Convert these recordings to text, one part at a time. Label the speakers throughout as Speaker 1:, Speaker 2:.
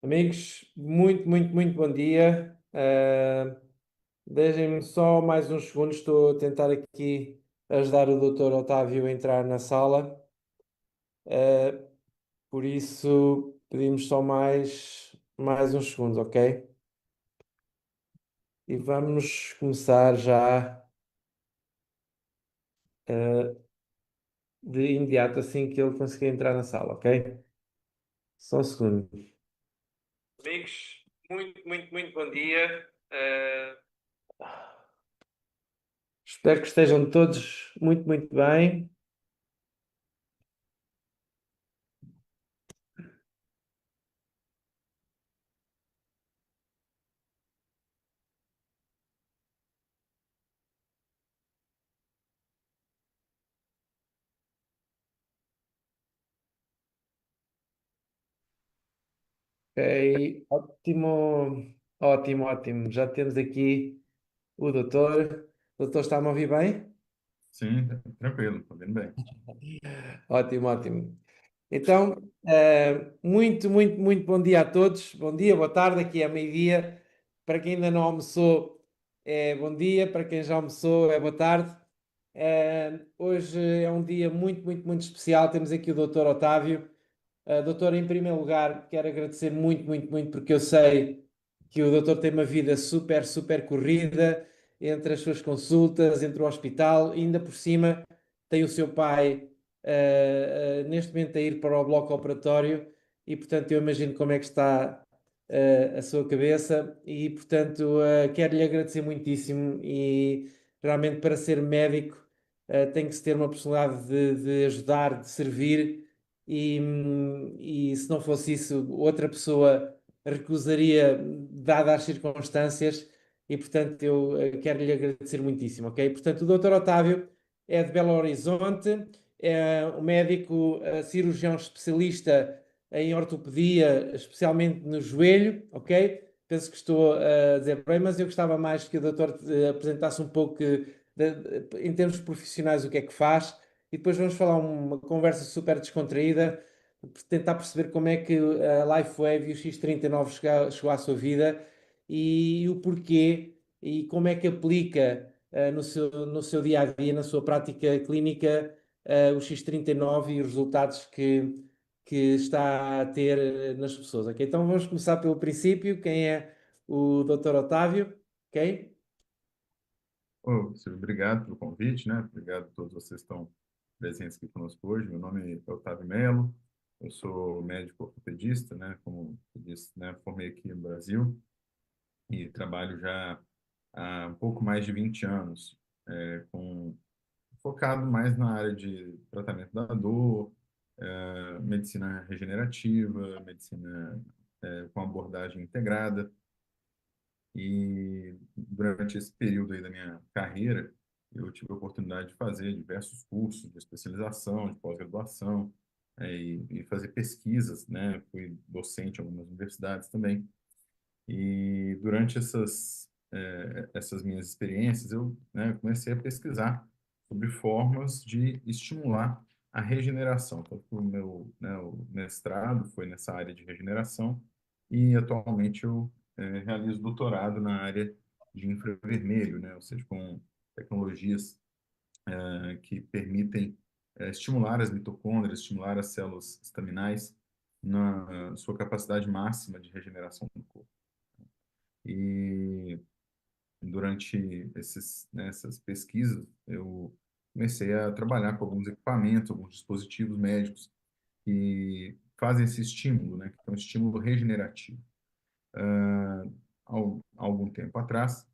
Speaker 1: Amigos, muito bom dia. Deixem-me só mais uns segundos, estou a tentar aqui ajudar o Dr. Otávio a entrar na sala. Uh, por isso, pedimos só mais uns segundos, ok? E vamos começar já de imediato, assim que ele conseguir entrar na sala, ok? Só um segundo. Amigos, muito bom dia. Espero que estejam todos muito bem. Ok, ótimo. Já temos aqui o doutor. O doutor está a me ouvir bem?
Speaker 2: Sim, tranquilo, tô vendo bem.
Speaker 1: Ótimo. Então, muito bom dia a todos. Bom dia, boa tarde, aqui é meio-dia. Para quem ainda não almoçou, é bom dia. Para quem já almoçou, é boa tarde. Hoje é um dia muito especial. Temos aqui o doutor Otávio. Doutor, em primeiro lugar, quero agradecer muito, porque eu sei que o doutor tem uma vida super corrida entre as suas consultas, entre o hospital, e ainda por cima tem o seu pai neste momento a ir para o bloco operatório, e portanto eu imagino como é que está a sua cabeça, e portanto quero-lhe agradecer muitíssimo. E realmente, para ser médico, tem que se ter uma personalidade de ajudar, de servir. E se não fosse isso, outra pessoa recusaria, dadas as circunstâncias, e portanto eu quero lhe agradecer muitíssimo, ok? Portanto, o Dr. Otávio é de Belo Horizonte, é um médico cirurgião especialista em ortopedia, especialmente no joelho, ok? Penso que estou a dizer bem, mas eu gostava mais que o doutor apresentasse um pouco em termos profissionais o que é que faz, e depois vamos falar uma conversa super descontraída, tentar perceber como é que a LifeWave e o X39 chegou à sua vida, e o porquê, e como é que aplica no seu dia a dia, na sua prática clínica, o X39 e os resultados que está a ter nas pessoas. Ok? Então vamos começar pelo princípio. Quem é o Dr. Otávio? Ok?
Speaker 2: Ô, Silvio, obrigado pelo convite, né? Obrigado a todos vocês que estão presentes aqui conosco hoje. Meu nome é Otávio Melo, eu sou médico ortopedista, né? Como eu disse, né? Formei aqui no Brasil e trabalho já há um pouco mais de 20 anos, focado mais na área de tratamento da dor, medicina regenerativa, medicina, com abordagem integrada. E durante esse período aí da minha carreira, eu tive a oportunidade de fazer diversos cursos de especialização, de pós-graduação, e fazer pesquisas, né? Fui docente em algumas universidades também. E durante essas minhas experiências, eu, né, comecei a pesquisar sobre formas de estimular a regeneração. Então, o meu, né, o mestrado foi nessa área de regeneração e atualmente eu realizo doutorado na área de infravermelho, né, ou seja, com tecnologias que permitem estimular as mitocôndrias, estimular as células estaminais na sua capacidade máxima de regeneração do corpo. E durante essas pesquisas, eu comecei a trabalhar com alguns equipamentos, alguns dispositivos médicos que fazem esse estímulo, né, que é um estímulo regenerativo. Há algum tempo atrás,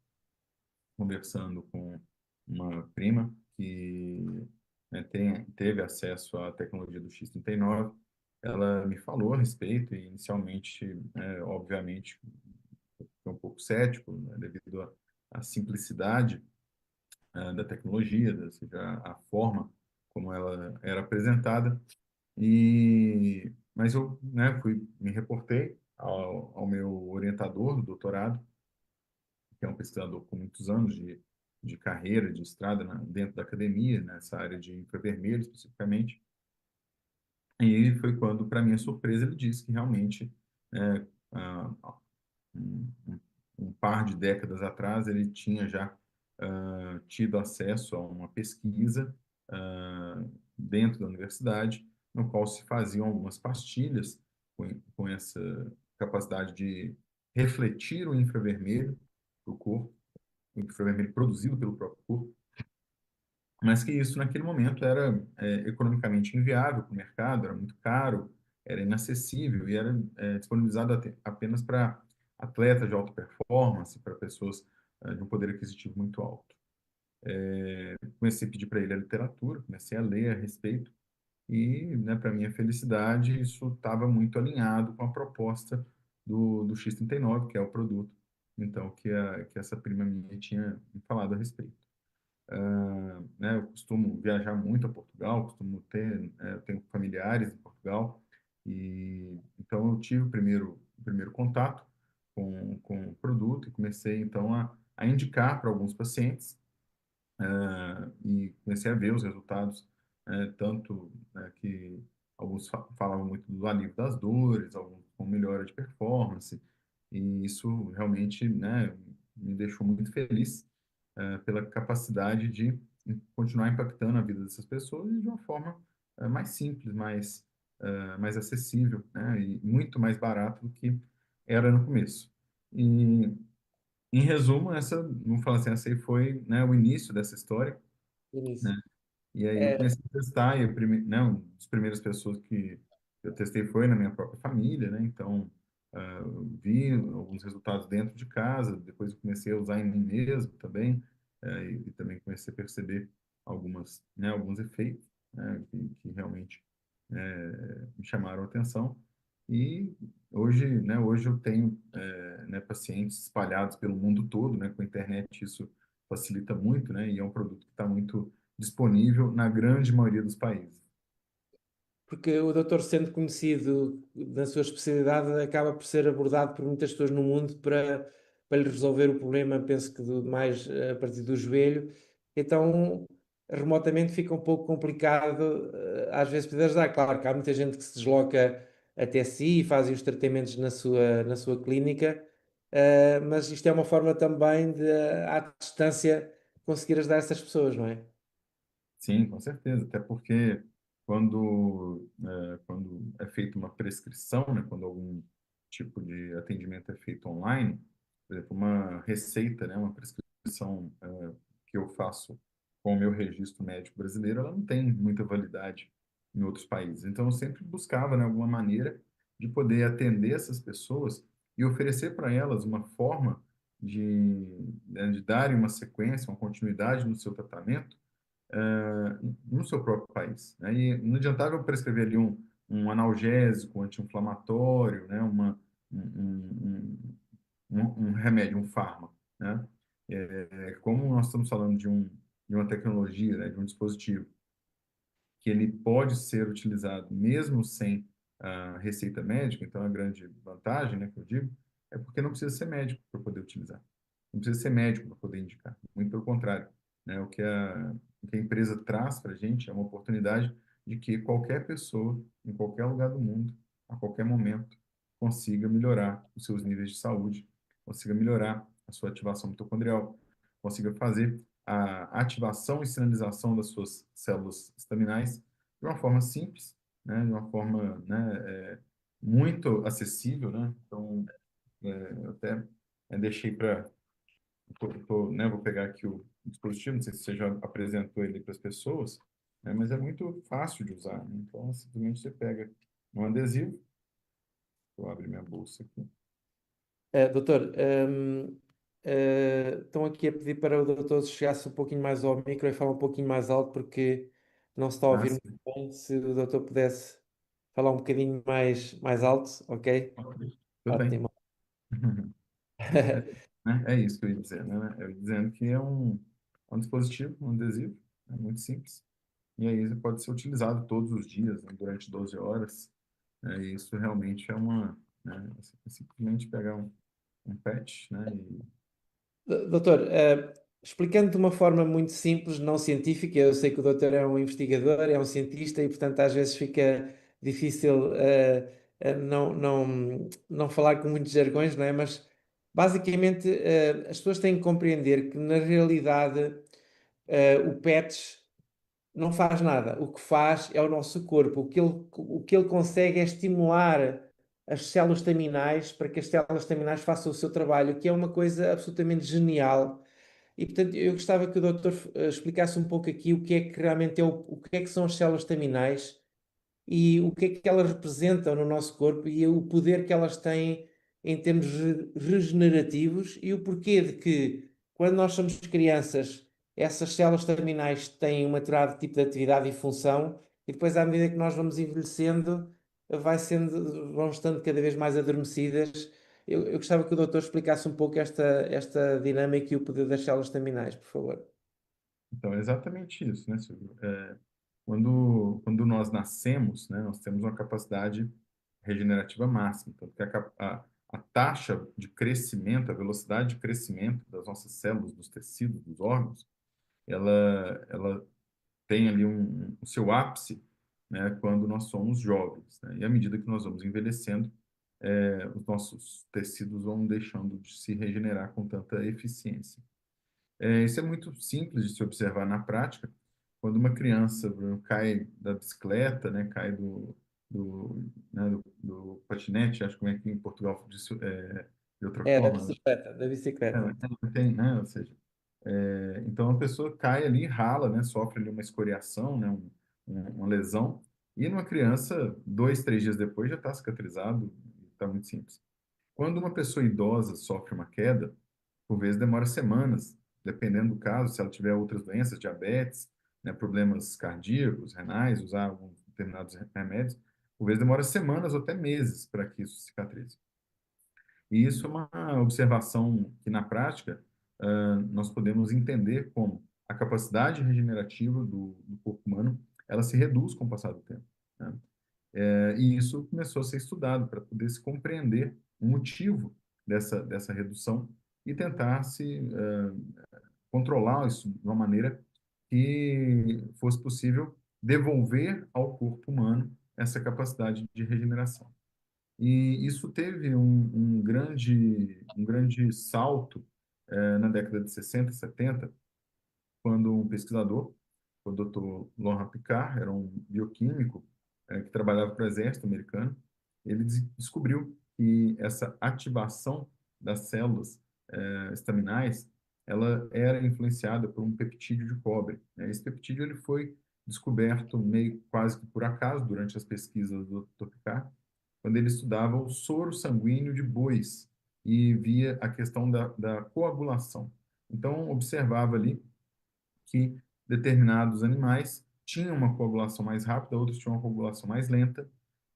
Speaker 2: conversando com uma prima que teve acesso à tecnologia do X39, ela me falou a respeito e inicialmente, obviamente, fiquei um pouco cético, né, devido à simplicidade da tecnologia, ou seja, a forma como ela era apresentada. Mas eu, né, me reportei ao meu orientador do doutorado, que é um pesquisador com muitos anos de carreira, de estrada dentro da academia, nessa área de infravermelho especificamente. E foi quando, para minha surpresa, ele disse que realmente ah, um par de décadas atrás, ele tinha já tido acesso a uma pesquisa dentro da universidade, no qual se faziam algumas pastilhas com essa capacidade de refletir o infravermelho do corpo, o infravermelho produzido pelo próprio corpo, mas que isso naquele momento era economicamente inviável para o mercado, era muito caro, era inacessível e era disponibilizado apenas para atletas de alta performance, para pessoas de um poder aquisitivo muito alto. Comecei a pedir para ele a literatura, comecei a ler a respeito e, né, para minha felicidade, isso estava muito alinhado com a proposta do X39, que é o produto, então, que essa prima minha tinha me falado a respeito. Né, eu costumo viajar muito a Portugal, costumo eu tenho familiares em Portugal, e então eu tive o primeiro contato com o produto e comecei então a indicar para alguns pacientes, e comecei a ver os resultados, tanto que alguns falavam muito do alívio das dores, alguns com melhora de performance, e isso realmente, né, me deixou muito feliz, pela capacidade de continuar impactando a vida dessas pessoas de uma forma mais simples, mais acessível, né, e muito mais barato do que era no começo. E, em resumo, vamos falar assim, essa aí foi, né, o início dessa história,
Speaker 1: Início.
Speaker 2: né? E aí eu
Speaker 1: É,
Speaker 2: comecei a testar, e né, uma das primeiras pessoas que eu testei foi na minha própria família, né? Então, eu vi alguns resultados dentro de casa, depois eu comecei a usar em mim mesmo também, e também comecei a perceber alguns efeitos, né, que realmente me chamaram a atenção. E hoje eu tenho, né, pacientes espalhados pelo mundo todo, né? Com a internet isso facilita muito, né? E é um produto que está muito disponível na grande maioria dos países.
Speaker 1: porque o doutor, sendo conhecido na sua especialidade, acaba por ser abordado por muitas pessoas no mundo para lhe resolver o problema, penso que mais a partir do joelho. Então, remotamente fica um pouco complicado, às vezes, poder ajudar. Claro que há muita gente que se desloca até si e faz os tratamentos na sua clínica, mas isto é uma forma também de, à distância, conseguir ajudar essas pessoas, não é?
Speaker 2: Sim, com certeza. Até porque quando é feita uma prescrição, né, quando algum tipo de atendimento é feito online, por exemplo, uma receita, né, uma prescrição que eu faço com o meu registro médico brasileiro, ela não tem muita validade em outros países. Então, eu sempre buscava, né, alguma maneira de poder atender essas pessoas e oferecer para elas uma forma de darem uma sequência, uma continuidade no seu tratamento no seu próprio país, né? E não adiantava eu prescrever ali um analgésico, um anti-inflamatório, né? Um remédio, um fármaco, né? Como nós estamos falando de uma tecnologia, né? De um dispositivo que ele pode ser utilizado mesmo sem receita médica, então a grande vantagem, né, que eu digo, é porque não precisa ser médico para poder utilizar. Não precisa ser médico para poder indicar. Muito pelo contrário, né? O que a empresa traz para a gente é uma oportunidade de que qualquer pessoa, em qualquer lugar do mundo, a qualquer momento, consiga melhorar os seus níveis de saúde, consiga melhorar a sua ativação mitocondrial, consiga fazer a ativação e sinalização das suas células estaminais de uma forma simples, né? De uma forma, né, muito acessível, né? Então, eu até deixei para né, vou pegar aqui o dispositivo, não sei se você já apresentou ele para as pessoas, né, mas é muito fácil de usar, né? Então, simplesmente você pega um adesivo, vou abrir minha bolsa aqui.
Speaker 1: Doutor, estão aqui a pedir para o doutor se chegasse um pouquinho mais ao micro e falar um pouquinho mais alto, porque não se está a
Speaker 2: Ah,
Speaker 1: ouvir muito
Speaker 2: sim.
Speaker 1: bem. Se o doutor pudesse falar um bocadinho mais alto, ok?
Speaker 2: Ok. Tudo bem.
Speaker 1: Ótimo.
Speaker 2: É, né, é isso que eu ia dizer, né? Eu ia dizendo que é um dispositivo, um adesivo, é muito simples. E aí ele pode ser utilizado todos os dias, né, durante 12 horas. E isso realmente né, é simplesmente pegar um patch, né?
Speaker 1: Doutor, explicando de uma forma muito simples, não científica, eu sei que o doutor é um investigador, é um cientista e, portanto, às vezes fica difícil não falar com muitos jargões, não é? Mas basicamente as pessoas têm que compreender que na realidade o PETS não faz nada. O que faz é o nosso corpo. O que ele consegue é estimular as células staminais para que as células staminais façam o seu trabalho, que é uma coisa absolutamente genial. E, portanto, eu gostava que o doutor explicasse um pouco aqui o que é que realmente é o que é que são as células staminais e o que é que elas representam no nosso corpo e o poder que elas têm em termos regenerativos e o porquê de que, quando nós somos crianças, essas células terminais têm um determinado tipo de atividade e função, e depois, à medida que nós vamos envelhecendo, vão estando cada vez mais adormecidas. Eu gostava que o doutor explicasse um pouco esta dinâmica e o poder das células terminais, por favor.
Speaker 2: Então, é exatamente isso, né, Silvio? Quando nós nascemos, né, nós temos uma capacidade regenerativa máxima. Tanto que a taxa de crescimento, a velocidade de crescimento das nossas células, dos tecidos, dos órgãos, ela tem ali o seu ápice, né, quando nós somos jovens, né? E à medida que nós vamos envelhecendo, os nossos tecidos vão deixando de se regenerar com tanta eficiência. Isso é muito simples de se observar na prática. Quando uma criança cai da bicicleta, né, cai do patinete, acho que é aqui em Portugal diz, de outra
Speaker 1: É,
Speaker 2: forma, né?
Speaker 1: da bicicleta.
Speaker 2: Tem, né? Ou seja, então a pessoa cai ali, rala, né, sofre ali uma escoriação, né, uma lesão, e numa criança, 2, 3 dias depois já está cicatrizado, está muito simples. Quando uma pessoa idosa sofre uma queda, por vezes demora semanas, dependendo do caso, se ela tiver outras doenças, diabetes, né, problemas cardíacos, renais, usar alguns determinados remédios, por vezes demora semanas ou até meses para que isso cicatrize. E isso é uma observação que, na prática, nós podemos entender como a capacidade regenerativa do corpo humano, ela se reduz com o passar do tempo, né? E isso começou a ser estudado para poder se compreender o motivo dessa redução e tentar se controlar isso de uma maneira que fosse possível devolver ao corpo humano essa capacidade de regeneração. E isso teve um grande salto na década de 60, 70, quando um pesquisador, o Dr. Laurent Picard, era um bioquímico que trabalhava para o exército americano, ele descobriu que essa ativação das células estaminais, ela era influenciada por um peptídeo de cobre, né? Esse peptídeo ele foi descoberto meio quase que por acaso durante as pesquisas do Dr. Picard, quando ele estudava o soro sanguíneo de bois e via a questão da coagulação. Então, observava ali que determinados animais tinham uma coagulação mais rápida, outros tinham uma coagulação mais lenta,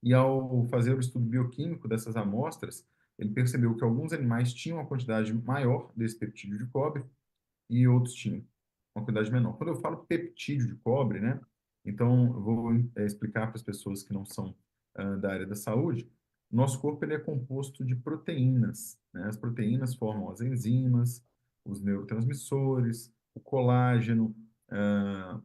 Speaker 2: e ao fazer o estudo bioquímico dessas amostras, ele percebeu que alguns animais tinham uma quantidade maior desse peptídeo de cobre e outros tinham uma quantidade menor. Quando eu falo peptídeo de cobre, né, então eu vou explicar para as pessoas que não são da área da saúde, nosso corpo ele é composto de proteínas, né? As proteínas formam as enzimas, os neurotransmissores, o colágeno, ah,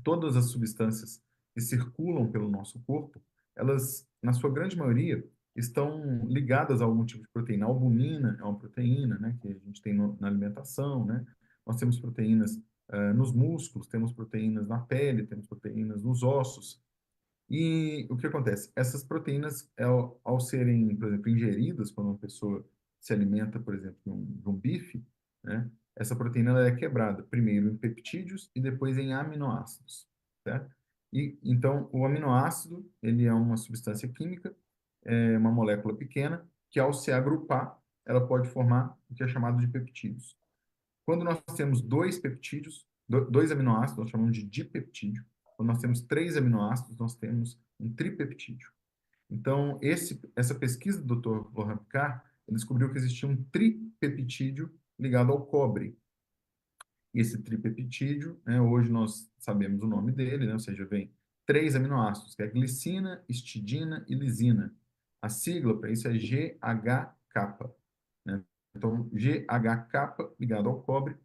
Speaker 2: todas as substâncias que circulam pelo nosso corpo, elas, na sua grande maioria, estão ligadas a algum tipo de proteína. A albumina é uma proteína, né, que a gente tem na alimentação, né? Nós temos proteínas nos músculos, temos proteínas na pele, temos proteínas nos ossos. E o que acontece? Essas proteínas, ao serem, por exemplo, ingeridas, quando uma pessoa se alimenta, por exemplo, de um bife, né? Essa proteína ela é quebrada primeiro em peptídeos e depois em aminoácidos, certo? E então o aminoácido ele é uma substância química, é uma molécula pequena que ao se agrupar ela pode formar o que é chamado de peptídeos. Quando nós temos dois peptídeos, dois aminoácidos, nós chamamos de dipeptídeo. Quando nós temos três aminoácidos, nós temos um tripeptídeo. Então, essa pesquisa do Dr. Laurent Picard, ele descobriu que existia um tripeptídeo ligado ao cobre. E esse tripeptídeo, né, hoje nós sabemos o nome dele, né, ou seja, vem três aminoácidos, que é glicina, histidina e lisina. A sigla para isso é GHK, né? Então, GHK ligado ao cobre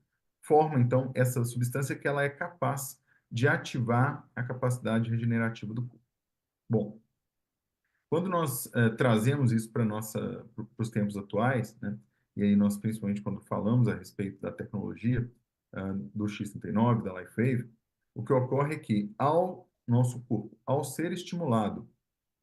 Speaker 2: forma então essa substância que ela é capaz de ativar a capacidade regenerativa do corpo. Bom, Quando nós trazemos isso para os tempos atuais, né? E aí nós, principalmente quando falamos a respeito da tecnologia, do X39, da LifeWave, o que ocorre é que ao nosso corpo, ao ser estimulado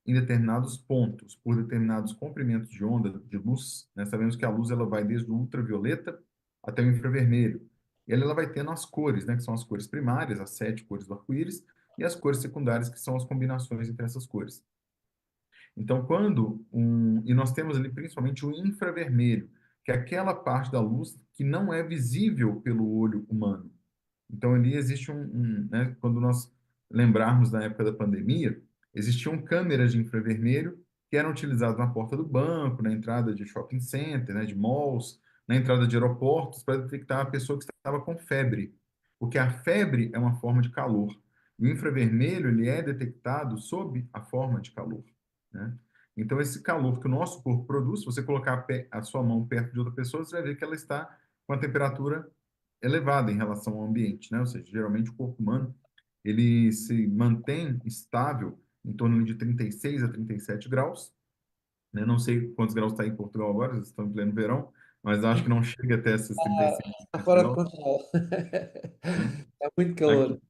Speaker 2: em determinados pontos, por determinados comprimentos de onda de luz, né? Sabemos que a luz ela vai desde o ultravioleta até o infravermelho. E ela vai tendo as cores, né? Que são as cores primárias, as 7 cores do arco-íris, e as cores secundárias, que são as combinações entre essas cores. Então, e nós temos ali principalmente o infravermelho, que é aquela parte da luz que não é visível pelo olho humano. Então, ali existe né, quando nós lembrarmos da época da pandemia, existiam câmeras de infravermelho que eram utilizadas na porta do banco, na entrada de shopping center, né, de malls, na entrada de aeroportos, para detectar a pessoa que estava com febre. Porque a febre é uma forma de calor. E o infravermelho, ele é detectado sob a forma de calor, né? Então, esse calor que o nosso corpo produz, se você colocar a sua mão perto de outra pessoa, você vai ver que ela está com a temperatura elevada em relação ao ambiente, né? Ou seja, geralmente o corpo humano ele se mantém estável em torno de 36 a 37 graus, né? Não sei quantos graus está em Portugal agora, vocês estão em pleno verão, mas acho que não chega até esses 36,
Speaker 1: Está
Speaker 2: 37
Speaker 1: fora de
Speaker 2: graus,
Speaker 1: controle.
Speaker 2: né?
Speaker 1: Está muito calor.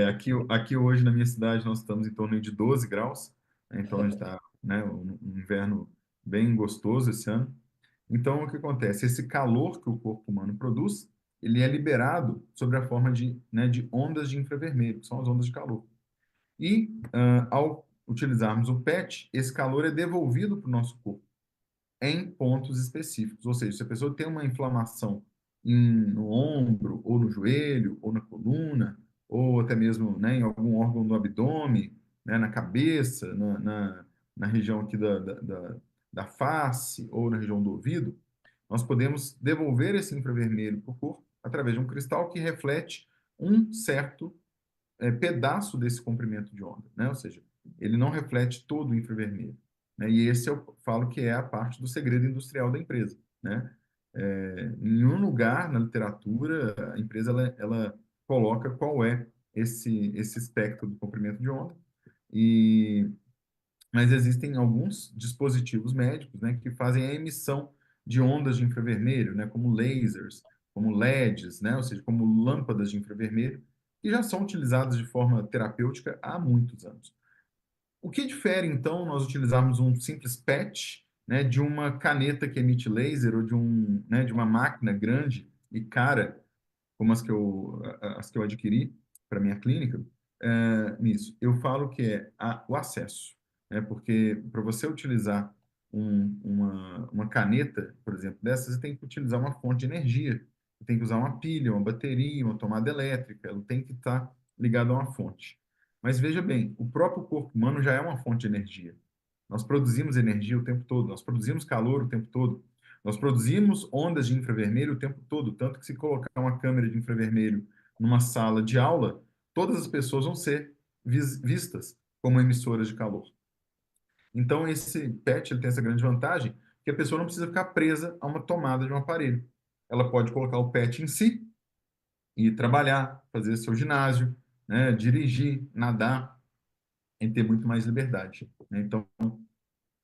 Speaker 2: Aqui, aqui hoje na minha cidade nós estamos em torno de 12 graus, né? Então a gente está, né, um inverno bem gostoso esse ano. Então, o que acontece? Esse calor que o corpo humano produz, ele é liberado sob a forma de ondas de infravermelho, que são as ondas de calor. E, ao utilizarmos o PET, esse calor é devolvido para o nosso corpo em pontos específicos. Ou seja, se a pessoa tem uma inflamação no ombro, ou no joelho, ou na coluna, ou até mesmo, né, em algum órgão do abdômen, né, na cabeça, na região aqui da face, ou na região do ouvido, nós podemos devolver esse infravermelho para o corpo através de um cristal que reflete um certo pedaço desse comprimento de onda, né? Ou seja, ele não reflete todo o infravermelho, né? E esse eu falo que é a parte do segredo industrial da empresa, né? Em um lugar na literatura, a empresa ela coloca qual é esse espectro do comprimento de onda, e mas existem alguns dispositivos médicos, né, que fazem a emissão de ondas de infravermelho, né, como lasers, como LEDs, né, ou seja, como lâmpadas de infravermelho, que já são utilizadas de forma terapêutica há muitos anos. O que difere, então, nós utilizarmos um simples patch, né, de uma caneta que emite laser ou né, de uma máquina grande e cara como as que eu adquiri para minha clínica, nisso. Eu falo que é o acesso, né? Porque para você utilizar uma caneta, por exemplo, dessa, você tem que utilizar uma fonte de energia. Você tem que usar uma pilha, uma bateria, uma tomada elétrica, ela tem que estar ligada a uma fonte. Mas veja bem, o próprio corpo humano já é uma fonte de energia. Nós produzimos energia o tempo todo, nós produzimos calor o tempo todo, nós produzimos ondas de infravermelho o tempo todo, tanto que se colocar uma câmera de infravermelho numa sala de aula, todas as pessoas vão ser vistas como emissoras de calor. Então, esse PET ele tem essa grande vantagem que a pessoa não precisa ficar presa a uma tomada de um aparelho. Ela pode colocar o PET em si e trabalhar, fazer seu ginásio, né, dirigir, nadar, e ter muito mais liberdade, né? Então,
Speaker 1: Na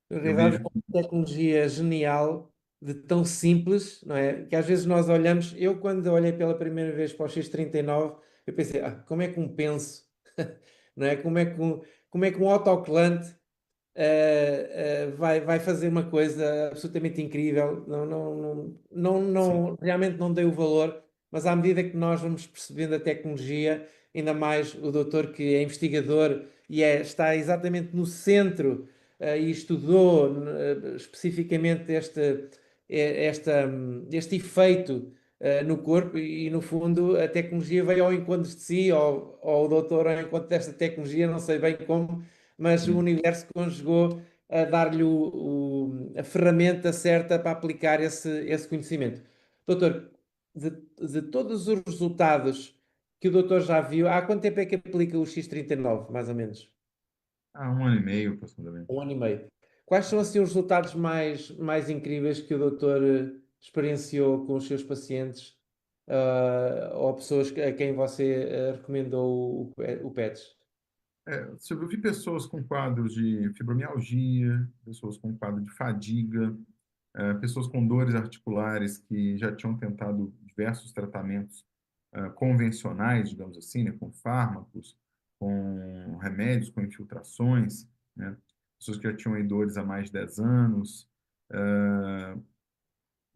Speaker 2: eu
Speaker 1: realidade,
Speaker 2: vejo.
Speaker 1: uma tecnologia genial, de tão simples, não é? Que às vezes nós olhamos, eu quando olhei pela primeira vez para o X39, eu pensei, como é que um penso, não é? Como é que um autocolante vai fazer uma coisa absolutamente incrível. Realmente não dei o valor, mas à medida que nós vamos percebendo a tecnologia, ainda mais o doutor que é investigador e está exatamente no centro e estudou especificamente este efeito no corpo e no fundo a tecnologia veio ao encontro de si, ou o doutor ao encontro desta tecnologia, não sei bem como, mas o universo conjugou a dar-lhe a ferramenta certa para aplicar esse conhecimento. Doutor, de, de todos os resultados que o doutor já viu, há quanto tempo é que aplica o X39, mais ou menos?
Speaker 2: Há um ano e meio, aproximadamente.
Speaker 1: Um ano e meio. Quais são assim os resultados mais incríveis que o doutor experienciou com os seus pacientes, ou pessoas a quem você recomendou o PETS?
Speaker 2: Eu vi pessoas com quadros de fibromialgia, pessoas com quadro de fadiga, pessoas com dores articulares que já tinham tentado diversos tratamentos convencionais, digamos assim, né, com fármacos, com remédios, com infiltrações, né, pessoas que já tinham aí dores há mais de 10 anos,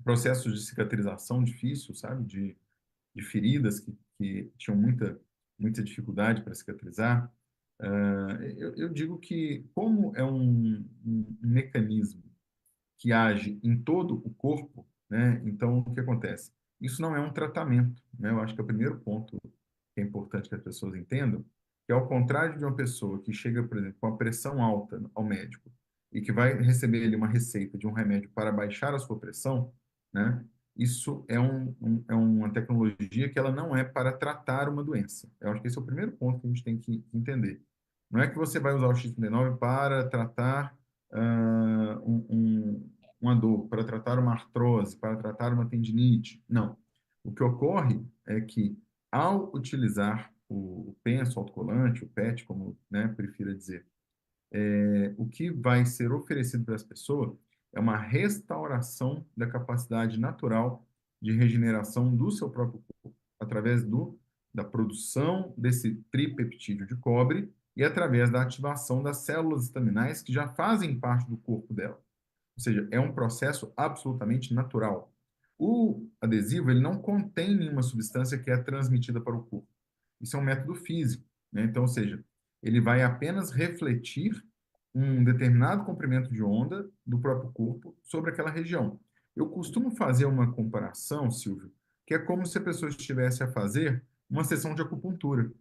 Speaker 2: processos de cicatrização difícil, sabe, de feridas que tinham muita dificuldade para cicatrizar. Eu digo que, como é um mecanismo que age em todo o corpo, né? Então, o que acontece? Isso não é um tratamento, né? Eu acho que é o primeiro ponto que é importante que as pessoas entendam, que ao contrário de uma pessoa que chega, por exemplo, com a pressão alta ao médico e que vai receber ali uma receita de um remédio para baixar a sua pressão, né? Isso é uma tecnologia que ela não é para tratar uma doença. Eu acho que esse é o primeiro ponto que a gente tem que entender. Não é que você vai usar o X39 para tratar uma dor, para tratar uma artrose, para tratar uma tendinite. Não. O que ocorre é que, ao utilizar o penso autocolante, o PET, como, né, prefira dizer, o que vai ser oferecido para as pessoas é uma restauração da capacidade natural de regeneração do seu próprio corpo, através da produção desse tripeptídeo de cobre e através da ativação das células estaminais que já fazem parte do corpo dela. Ou seja, é um processo absolutamente natural. O adesivo, ele não contém nenhuma substância que é transmitida para o corpo. Isso é um método físico, né? Então, ou seja, ele vai apenas refletir um determinado comprimento de onda do próprio corpo sobre aquela região. Eu costumo fazer uma comparação, Silvio, que é como se a pessoa estivesse a fazer uma sessão de acupuntura,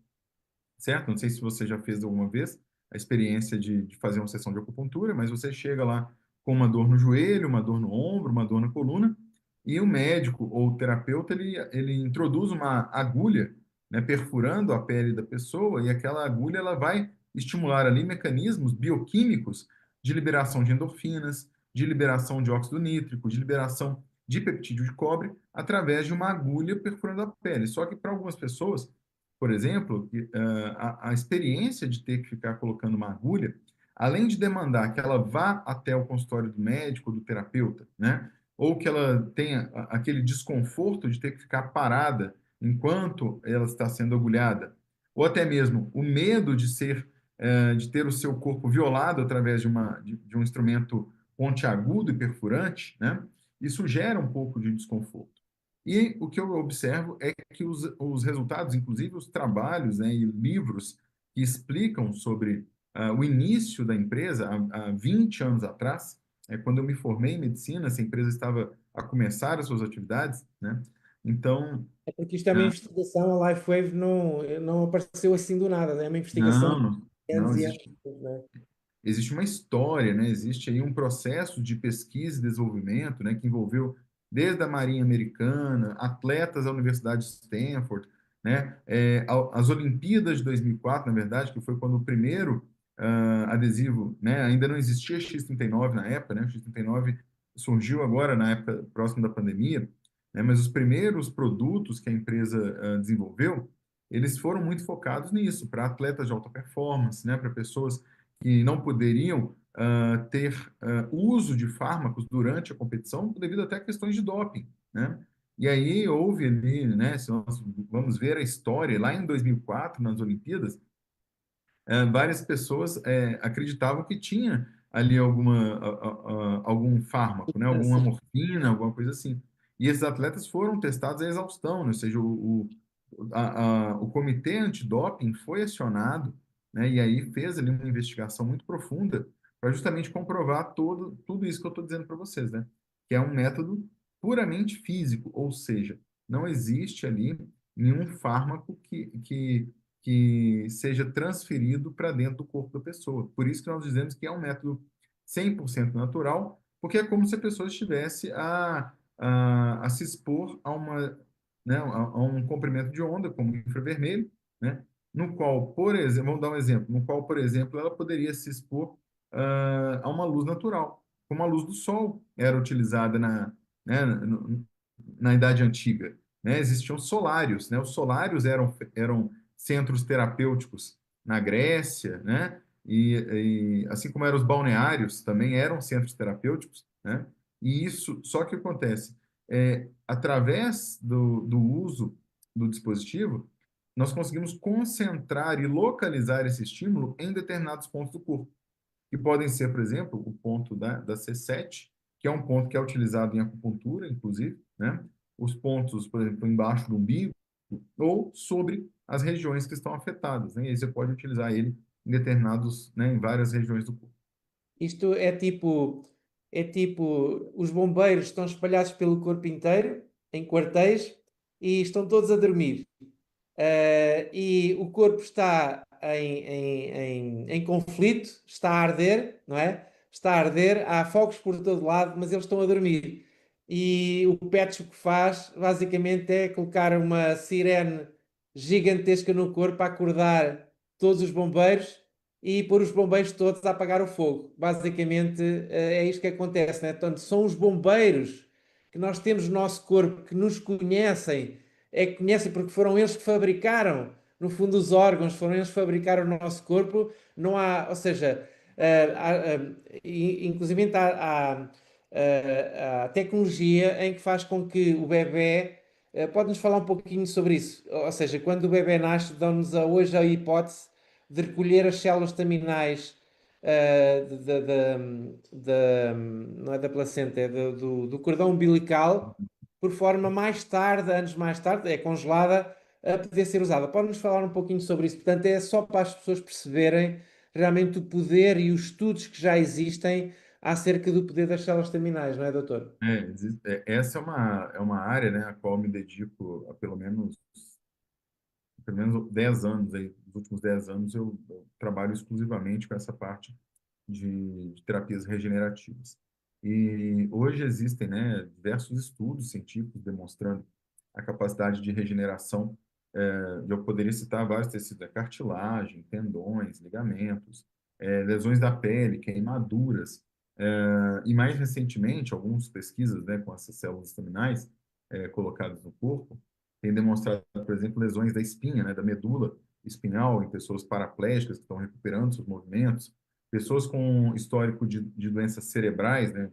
Speaker 2: certo? Não sei se você já fez alguma vez a experiência de fazer uma sessão de acupuntura, mas você chega lá com uma dor no joelho, uma dor no ombro, uma dor na coluna, e o médico ou o terapeuta, ele introduz uma agulha, né, perfurando a pele da pessoa, e aquela agulha ela vai estimular ali mecanismos bioquímicos de liberação de endorfinas, de liberação de óxido nítrico, de liberação de peptídeo de cobre, através de uma agulha perfurando a pele. Só que para algumas pessoas, por exemplo, a experiência de ter que ficar colocando uma agulha, além de demandar que ela vá até o consultório do médico, do terapeuta, né? Ou que ela tenha aquele desconforto de ter que ficar parada enquanto ela está sendo agulhada, ou até mesmo o medo de ter o seu corpo violado através de um instrumento pontiagudo e perfurante, né? Isso gera um pouco de desconforto. E o que eu observo é que os resultados, inclusive os trabalhos, né, e livros que explicam sobre o início da empresa, há 20 anos atrás, quando eu me formei em medicina, essa empresa estava a começar as suas atividades, né? Então,
Speaker 1: É porque isto é uma
Speaker 2: ah,
Speaker 1: investigação, a LifeWave não apareceu assim do nada, né? É uma investigação de
Speaker 2: não
Speaker 1: anos e anos,
Speaker 2: existe.
Speaker 1: né?
Speaker 2: Existe uma história, né? Existe aí um processo de pesquisa e desenvolvimento, né? Que envolveu desde a Marinha Americana, atletas da Universidade de Stanford, né? As Olimpíadas de 2004, na verdade, que foi quando o primeiro adesivo, né? Ainda não existia X39 na época, né? O X39 surgiu agora na época próxima da pandemia, né? Mas os primeiros produtos que a empresa desenvolveu, eles foram muito focados nisso, para atletas de alta performance, né? Para pessoas que não poderiam ter uso de fármacos durante a competição, devido até a questões de doping, né? E aí houve ali, né, se nós vamos ver a história, lá em 2004, nas Olimpíadas, várias pessoas acreditavam que tinha ali algum fármaco, né, alguma
Speaker 1: Assim,
Speaker 2: morfina, alguma coisa assim. E esses atletas foram testados à exaustão, né? Ou seja, o comitê antidoping foi acionado, né, e aí fez ali uma investigação muito profunda para justamente comprovar tudo isso que eu estou dizendo para vocês, né? Que é um método puramente físico, ou seja, não existe ali nenhum fármaco que seja transferido para dentro do corpo da pessoa. Por isso que nós dizemos que é um método 100% natural, porque é como se a pessoa estivesse a se expor a né, a um comprimento de onda, como o infravermelho, né, no qual, por exemplo, vamos dar um exemplo, no qual, por exemplo, ela poderia se expor a uma luz natural, como a luz do sol era utilizada né, na Idade Antiga, né? Existiam solários, né? Os solários eram centros terapêuticos na Grécia, né? E assim como eram os balneários, também eram centros terapêuticos, né? E isso, só que acontece, através do uso do dispositivo, nós conseguimos concentrar e localizar esse estímulo em determinados pontos do corpo, que podem ser, por exemplo, o ponto da C7, que é um ponto que é utilizado em acupuntura, inclusive, né? Os pontos, por exemplo, embaixo do umbigo, ou sobre as regiões que estão afetadas, né? E aí você pode utilizar ele em determinados, né, em várias regiões do corpo.
Speaker 1: Isto é tipo, os bombeiros estão espalhados pelo corpo inteiro, em quartéis, e estão todos a dormir. E o corpo está em conflito, está a arder, não é? Está a arder, há fogos por todo lado, mas eles estão a dormir. E o PETS o que faz, basicamente, é colocar uma sirene gigantesca no corpo a acordar todos os bombeiros e pôr os bombeiros todos a apagar o fogo. Basicamente, é isto que acontece, né? Portanto, são os bombeiros que nós temos no nosso corpo, que nos conhecem, é que conhecem porque foram eles que fabricaram, no fundo, os órgãos, foram eles que fabricaram o nosso corpo. Não há, ou seja, inclusive há tecnologia em que faz com que o bebê, pode-nos falar um pouquinho sobre isso, ou seja, quando o bebê nasce, dão-nos hoje a hipótese de recolher as células staminais não é da placenta, é do cordão umbilical, por forma mais tarde, anos mais tarde, é congelada, a poder ser usada. Pode-nos falar um pouquinho sobre isso? Portanto, é só para as pessoas perceberem realmente o poder e os estudos que já existem acerca do poder das células staminais, não é, doutor?
Speaker 2: Essa é uma área, né, a qual eu me dedico há pelo menos 10 anos, aí, nos últimos 10 anos eu trabalho exclusivamente com essa parte de terapias regenerativas. E hoje existem, né, diversos estudos científicos demonstrando a capacidade de regeneração. Eu poderia citar vários tecidos, cartilagem, tendões, ligamentos, lesões da pele, queimaduras. E mais recentemente, algumas pesquisas, né, com essas células estaminais colocadas no corpo, têm demonstrado, por exemplo, lesões da espinha, né, da medula espinhal em pessoas paraplégicas que estão recuperando seus movimentos, pessoas com histórico de doenças cerebrais, né,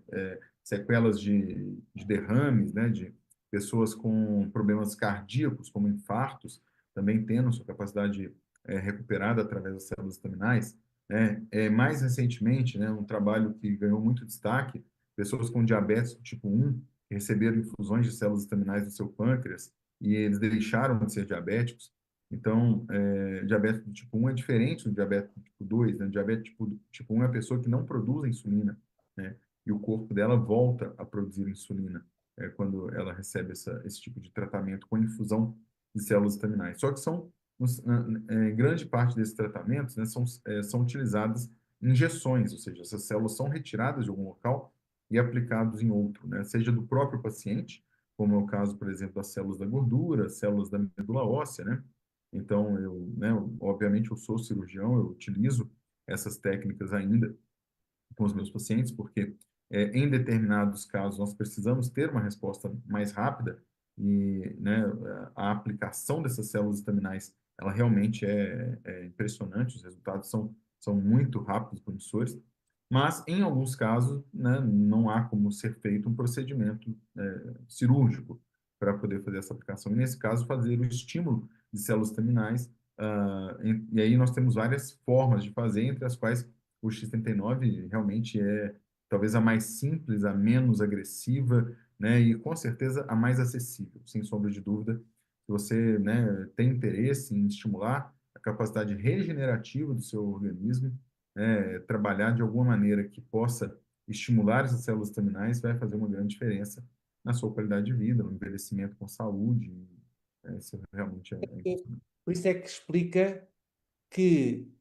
Speaker 2: sequelas de derrames, né, de pessoas com problemas cardíacos, como infartos, também tendo sua capacidade recuperada através das células estaminais. Né? Mais recentemente, né, um trabalho que ganhou muito destaque, pessoas com diabetes tipo 1, que receberam infusões de células estaminais no seu pâncreas, e eles deixaram de ser diabéticos. Então, diabetes do tipo 1 é diferente do diabetes do tipo 2, né? Diabetes tipo 1 é a pessoa que não produz insulina, né? E o corpo dela volta a produzir insulina quando ela recebe esse tipo de tratamento com infusão de células estaminais. Só que grande parte desses tratamentos, né, são utilizadas injeções, ou seja, essas células são retiradas de algum local e aplicadas em outro, né? Seja do próprio paciente, como é o caso, por exemplo, das células da gordura, células da medula óssea, né? Então, obviamente, eu sou cirurgião, eu utilizo essas técnicas ainda com os meus pacientes, porque em determinados casos nós precisamos ter uma resposta mais rápida e, né, a aplicação dessas células estaminais, ela realmente é impressionante, os resultados são muito rápidos, promissores, mas em alguns casos, né, não há como ser feito um procedimento cirúrgico para poder fazer essa aplicação. E nesse caso, fazer o estímulo de células estaminais, e aí nós temos várias formas de fazer, entre as quais o X39 realmente é talvez a mais simples, a menos agressiva, né? E com certeza a mais acessível, sem sombra de dúvida. Se você, né, tem interesse em estimular a capacidade regenerativa do seu organismo, trabalhar de alguma maneira que possa estimular essas células estaminais, vai fazer uma grande diferença na sua qualidade de vida, no envelhecimento com saúde. Isso realmente é impressionante.
Speaker 1: Por isso é que explica que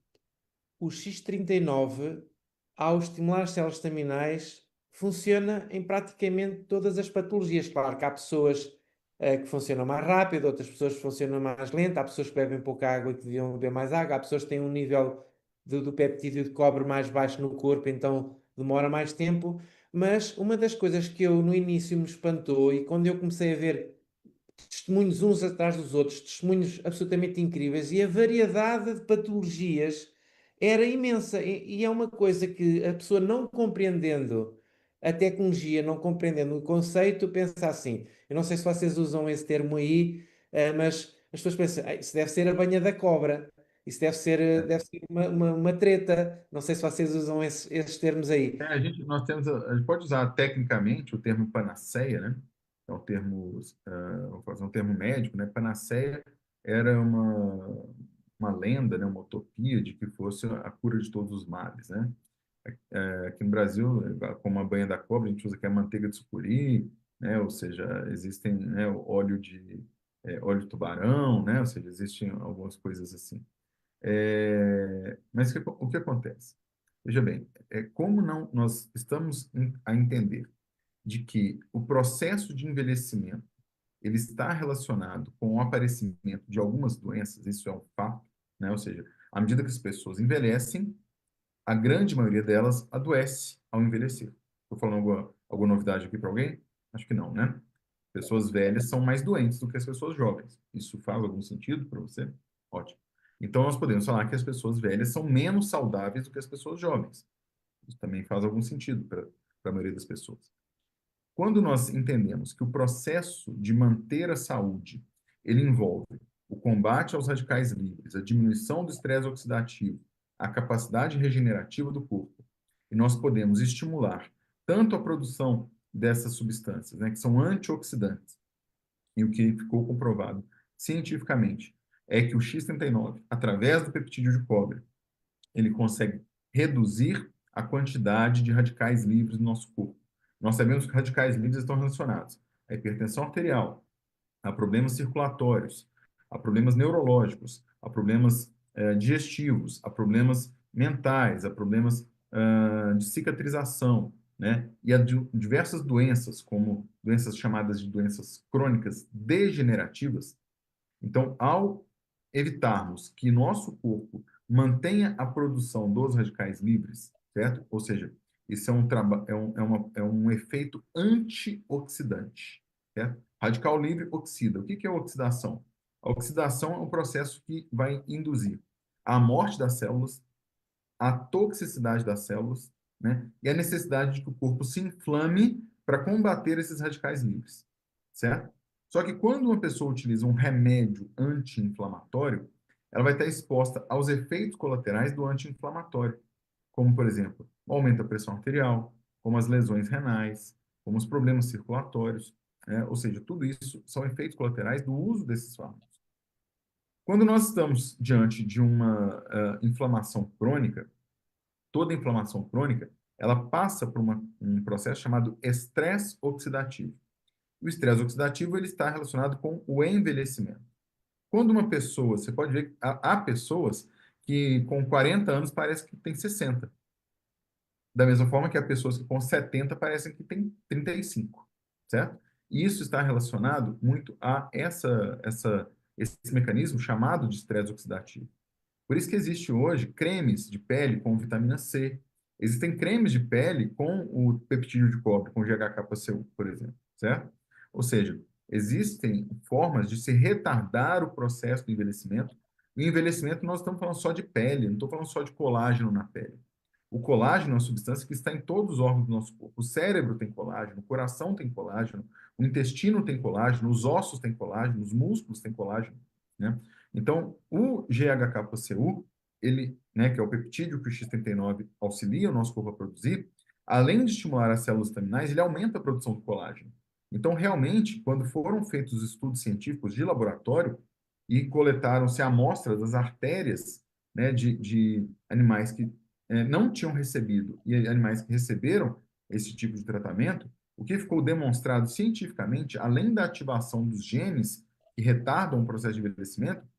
Speaker 1: o X39, ao estimular as células staminais, funciona em praticamente todas as patologias. Claro que há pessoas que funcionam mais rápido, outras pessoas que funcionam mais lento, há pessoas que bebem pouca água e que deviam beber mais água, há pessoas que têm um nível do peptídeo de cobre mais baixo no corpo, então demora mais tempo. Mas uma das coisas que eu no início me espantou e quando eu comecei a ver testemunhos uns atrás dos outros, testemunhos absolutamente incríveis, e a variedade de patologias era imensa. E é uma coisa que a pessoa não compreendendo a tecnologia, não compreendendo o conceito, pensa assim. Eu não sei se vocês usam esse termo aí, mas as pessoas pensam, "Ah, isso deve ser a banha da cobra, isso deve ser uma treta." Não sei se vocês usam esses termos aí.
Speaker 2: Nós temos, a gente pode usar tecnicamente o termo panaceia, né? É um termo, vou fazer um termo médico, né? Panaceia era uma lenda, né? Uma utopia de que fosse a cura de todos os males, né? Aqui no Brasil, como a banha da cobra, a gente usa aqui a manteiga de sucuri, né? Ou seja, existem, né, o óleo de tubarão, né? Ou seja, existem algumas coisas assim. Mas o que acontece? Veja bem, como não nós estamos a entender de que o processo de envelhecimento ele está relacionado com o aparecimento de algumas doenças, isso é um fato, né? Ou seja, à medida que as pessoas envelhecem, a grande maioria delas adoece ao envelhecer. Estou falando alguma novidade aqui para alguém? Acho que não, né? Pessoas velhas são mais doentes do que as pessoas jovens. Isso faz algum sentido para você? Ótimo. Então, nós podemos falar que as pessoas velhas são menos saudáveis do que as pessoas jovens. Isso também faz algum sentido para a maioria das pessoas. Quando nós entendemos que o processo de manter a saúde, ele envolve o combate aos radicais livres, a diminuição do estresse oxidativo, a capacidade regenerativa do corpo, e nós podemos estimular tanto a produção dessas substâncias, né, que são antioxidantes, e o que ficou comprovado cientificamente é que o X39, através do peptídeo de cobre, ele consegue reduzir a quantidade de radicais livres no nosso corpo. Nós sabemos que radicais livres estão relacionados à hipertensão arterial, a problemas circulatórios, a problemas neurológicos, a problemas digestivos, a problemas mentais, a problemas de cicatrização, né? E a diversas doenças, como doenças chamadas de doenças crônicas degenerativas. Então, ao evitarmos que nosso corpo mantenha a produção dos radicais livres, certo? Ou seja, isso é um efeito antioxidante, certo? Radical livre oxida. O que é oxidação? A oxidação é um processo que vai induzir a morte das células, a toxicidade das células, né? E a necessidade de que o corpo se inflame para combater esses radicais livres, certo? Só que quando uma pessoa utiliza um remédio anti-inflamatório, ela vai estar exposta aos efeitos colaterais do anti-inflamatório, como, por exemplo, o aumento da pressão arterial, como as lesões renais, como os problemas circulatórios, né? Ou seja, tudo isso são efeitos colaterais do uso desses fármacos. Quando nós estamos diante de uma inflamação crônica, toda inflamação crônica, ela passa por um processo chamado estresse oxidativo. O estresse oxidativo ele está relacionado com o envelhecimento. Quando uma pessoa, você pode ver que há pessoas que com 40 anos parece que tem 60. Da mesma forma que há pessoas que com 70 parecem que têm 35, certo? E isso está relacionado muito a esse mecanismo chamado de estresse oxidativo. Por isso que existe hoje cremes de pele com vitamina C. Existem cremes de pele com o peptídeo de cobre, com GHK-PCU, por exemplo, certo? Ou seja, existem formas de se retardar o processo do envelhecimento. E envelhecimento nós estamos falando só de pele, não estou falando só de colágeno na pele. O colágeno é uma substância que está em todos os órgãos do nosso corpo. O cérebro tem colágeno, o coração tem colágeno, o intestino tem colágeno, os ossos têm colágeno, os músculos têm colágeno, né? Então, o GHK-PCU, ele, né, que é o peptídeo que o X39 auxilia o nosso corpo a produzir, além de estimular as células estaminais, ele aumenta a produção do colágeno. Então, realmente, quando foram feitos os estudos científicos de laboratório e coletaram-se amostras das artérias, né, de animais que não tinham recebido e animais que receberam esse tipo de tratamento, o que ficou demonstrado cientificamente, além da ativação dos genes que retardam o processo de envelhecimento,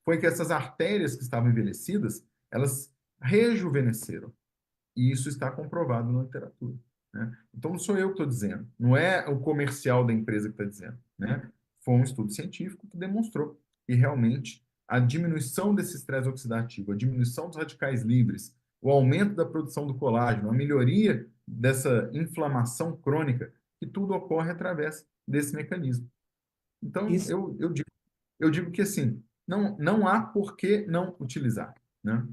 Speaker 2: foi que essas artérias que estavam envelhecidas, elas rejuvenesceram. E isso está comprovado na literatura, né? Então, não sou eu que estou dizendo, não é o comercial da empresa que está dizendo, né? Foi um estudo científico que demonstrou que realmente a diminuição desse estresse oxidativo, a diminuição dos radicais livres, o aumento da produção do colágeno, a melhoria dessa inflamação crônica, que tudo ocorre através desse mecanismo. Então,
Speaker 1: Isso,
Speaker 2: eu digo que, assim, não há por que não utilizar, né?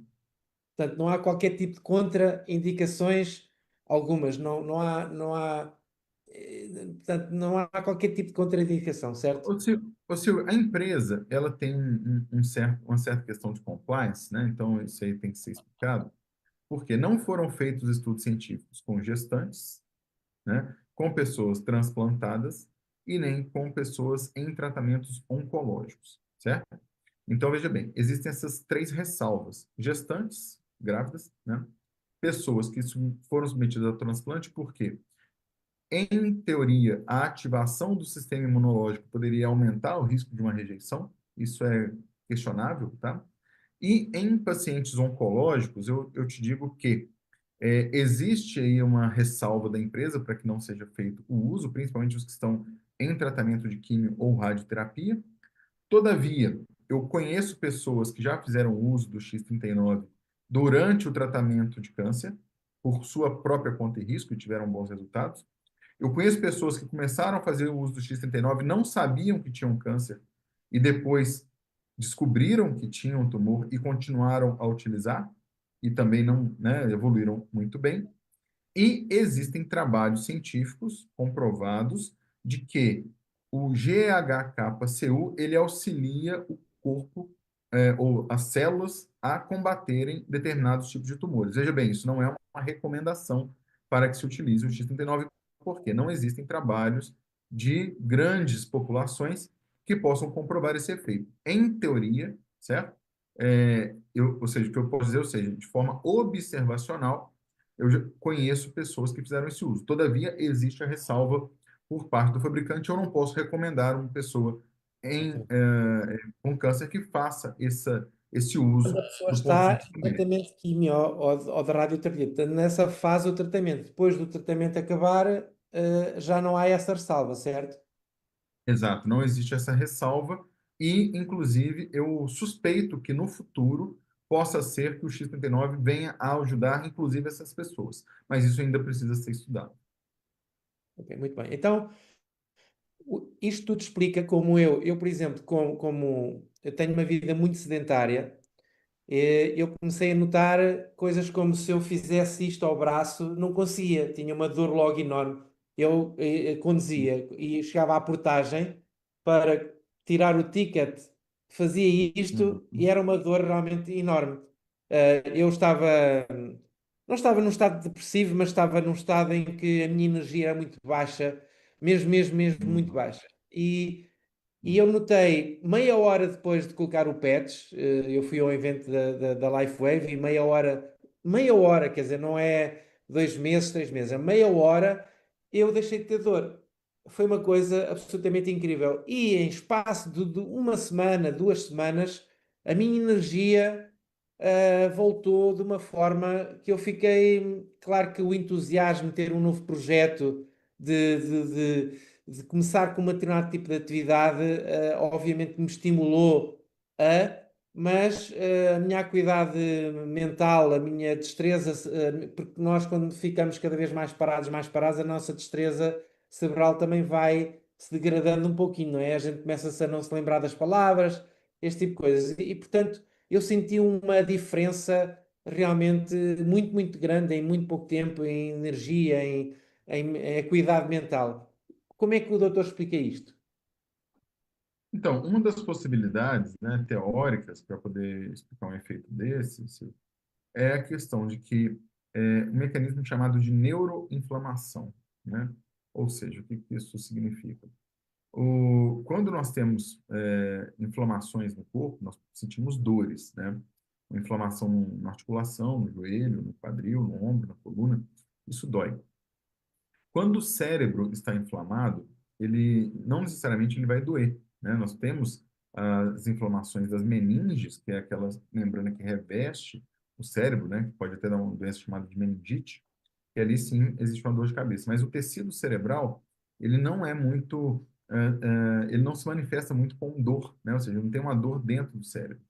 Speaker 1: portanto, não há qualquer tipo de contraindicações algumas, portanto, não há qualquer tipo de contraindicação, certo?
Speaker 2: Ô, Silvio, a empresa, ela tem uma certa questão de compliance, né? Então, isso aí tem que ser explicado, porque não foram feitos estudos científicos com gestantes, né? Com pessoas transplantadas e nem com pessoas em tratamentos oncológicos, certo? Então, veja bem, existem essas três ressalvas: gestantes, grávidas, né? Pessoas que foram submetidas ao transplante, por quê? Em teoria, a ativação do sistema imunológico poderia aumentar o risco de uma rejeição, isso é questionável, tá? E em pacientes oncológicos, eu te digo que existe aí uma ressalva da empresa para que não seja feito o uso, principalmente os que estão em tratamento de quimio ou radioterapia. Todavia, eu conheço pessoas que já fizeram uso do X39 durante o tratamento de câncer, por sua própria conta e risco, e tiveram bons resultados. Eu conheço pessoas que começaram a fazer o uso do X39, não sabiam que tinham câncer e depois descobriram que tinham um tumor e continuaram a utilizar e também não, né, evoluíram muito bem. E existem trabalhos científicos comprovados de que o GHK-Cu ele auxilia o corpo ou as células a combaterem determinados tipos de tumores. Veja bem, isso não é uma recomendação para que se utilize o X39, porque não existem trabalhos de grandes populações que possam comprovar esse efeito. Em teoria, certo? Ou seja, o que eu posso dizer, ou seja, de forma observacional, eu já conheço pessoas que fizeram esse uso. Todavia, existe a ressalva por parte do fabricante. Eu não posso recomendar uma pessoa
Speaker 1: Ok.
Speaker 2: com câncer que faça esse
Speaker 1: Quando a
Speaker 2: uso
Speaker 1: pessoa
Speaker 2: do ponto de
Speaker 1: está
Speaker 2: vista
Speaker 1: em
Speaker 2: médico.
Speaker 1: tratamento de quimio ou de radioterapia, portanto, nessa fase do tratamento, depois do tratamento acabar, já não há essa ressalva, certo?
Speaker 2: Exato, não existe essa ressalva e, inclusive, eu suspeito que no futuro possa ser que o X39 venha a ajudar, inclusive, essas pessoas. Mas isso ainda precisa ser estudado.
Speaker 1: Ok, muito bem. Então, isto tudo explica como eu, por exemplo, como eu tenho uma vida muito sedentária. Eu comecei a notar coisas como se eu fizesse isto ao braço, não conseguia, tinha uma dor logo enorme. Eu conduzia e chegava à portagem para tirar o ticket, fazia isto e
Speaker 2: Uhum.
Speaker 1: era uma dor realmente enorme. Eu não estava num estado depressivo, mas estava num estado em que a minha energia era muito baixa, mesmo muito
Speaker 2: Uhum.
Speaker 1: baixa. E eu notei, meia hora depois de colocar o patch, eu fui ao evento da LifeWave e meia hora, quer dizer, não é 2 meses, 3 meses, é meia hora, eu deixei de ter dor. Foi uma coisa absolutamente incrível. E em espaço de uma semana, 2 semanas, a minha energia, voltou de uma forma que eu fiquei. Claro que o entusiasmo de ter um novo projeto, de, de, de de começar com um determinado tipo de atividade, obviamente me estimulou mas a minha acuidade mental, a minha destreza, porque nós quando ficamos cada vez mais parados, a nossa destreza cerebral também vai se degradando um pouquinho, não é? A gente começa-se a não se lembrar das palavras, este tipo de coisas. Portanto, eu senti uma diferença realmente muito grande em muito pouco tempo, em energia, em acuidade mental. Como é que o doutor explica isto?
Speaker 2: Então, uma das possibilidades, né, teóricas para poder explicar um efeito desse, é a questão de que um mecanismo chamado de neuroinflamação, né? Ou seja, o que que isso significa? Quando nós temos inflamações no corpo, nós sentimos dores, né? Uma inflamação na articulação, no joelho, no quadril, no ombro, na coluna, isso dói. Quando o cérebro está inflamado, ele não necessariamente ele vai doer, né? Nós temos as inflamações das meninges, que é aquela membrana que reveste o cérebro, né? Que pode até dar uma doença chamada de meningite, e ali sim existe uma dor de cabeça. Mas o tecido cerebral, ele não é muito, ele não se manifesta muito com dor, né? Ou seja, não tem uma dor dentro do cérebro.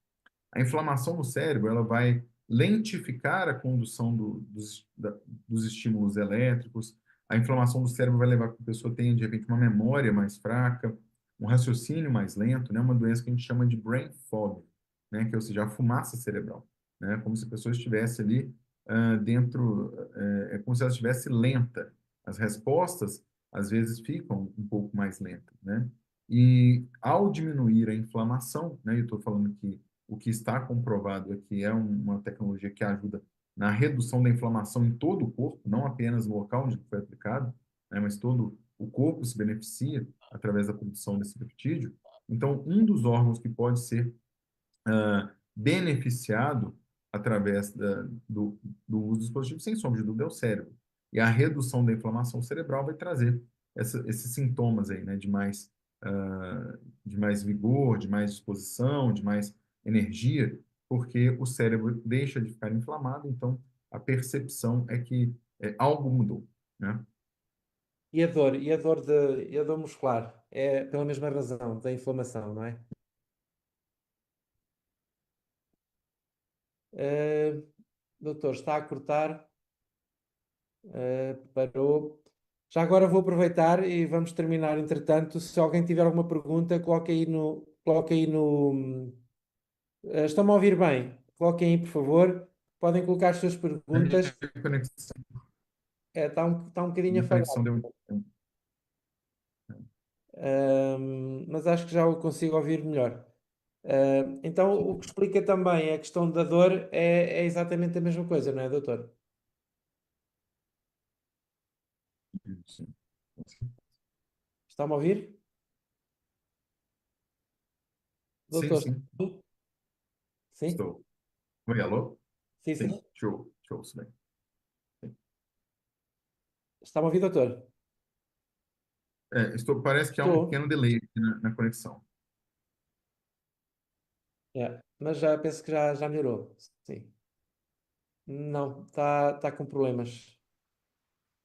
Speaker 2: A inflamação no cérebro, ela vai lentificar a condução dos estímulos elétricos. A inflamação do cérebro vai levar a que a pessoa tenha, de repente, uma memória mais fraca, um raciocínio mais lento, né? Uma doença que a gente chama de brain fog, né? Que é, ou seja, a fumaça cerebral, né? Como se a pessoa estivesse ali dentro, é como se ela estivesse lenta. As respostas, às vezes, ficam um pouco mais lentas, né? E ao diminuir a inflamação, né? Eu estou falando que o que está comprovado é que é uma tecnologia que ajuda na redução da inflamação em todo o corpo, não apenas no local onde foi aplicado, né? Mas todo o corpo se beneficia através da produção desse peptídeo. Então, um dos órgãos que pode ser beneficiado através do uso dos dispositivos, sem sombra de dúvida, é o cérebro. E a redução da inflamação cerebral vai trazer esses sintomas aí, né, de mais vigor, de mais disposição, de mais energia, porque o cérebro deixa de ficar inflamado, então a percepção é que algo mudou, né?
Speaker 1: E a dor muscular? É pela mesma razão da inflamação, não é? Eh, doutor, está a cortar, parou. Já agora vou aproveitar e vamos terminar, entretanto. Se alguém tiver alguma pergunta, coloque aí no. Estão-me a ouvir bem? Coloquem aí, por favor. Podem colocar as suas
Speaker 2: A minha
Speaker 1: perguntas.
Speaker 2: conexão,
Speaker 1: Está um bocadinho
Speaker 2: minha conexão
Speaker 1: afagado,
Speaker 2: deu.
Speaker 1: mas acho que já o consigo ouvir melhor. Então, o que explica também a questão da dor é exatamente a mesma coisa, não é, doutor?
Speaker 2: Sim,
Speaker 1: Está-me a ouvir?
Speaker 2: sim,
Speaker 1: Doutor,
Speaker 2: sim,
Speaker 1: sim?
Speaker 2: estou. Oi, alô?
Speaker 1: Sim,
Speaker 2: Sim,
Speaker 1: sim.
Speaker 2: show, show, isso bem. Sim.
Speaker 1: Está-me a ouvir, doutor?
Speaker 2: Parece que há um
Speaker 1: Estou.
Speaker 2: pequeno delay aqui na conexão.
Speaker 1: É, mas já penso que já melhorou. Sim. Não, está com problemas.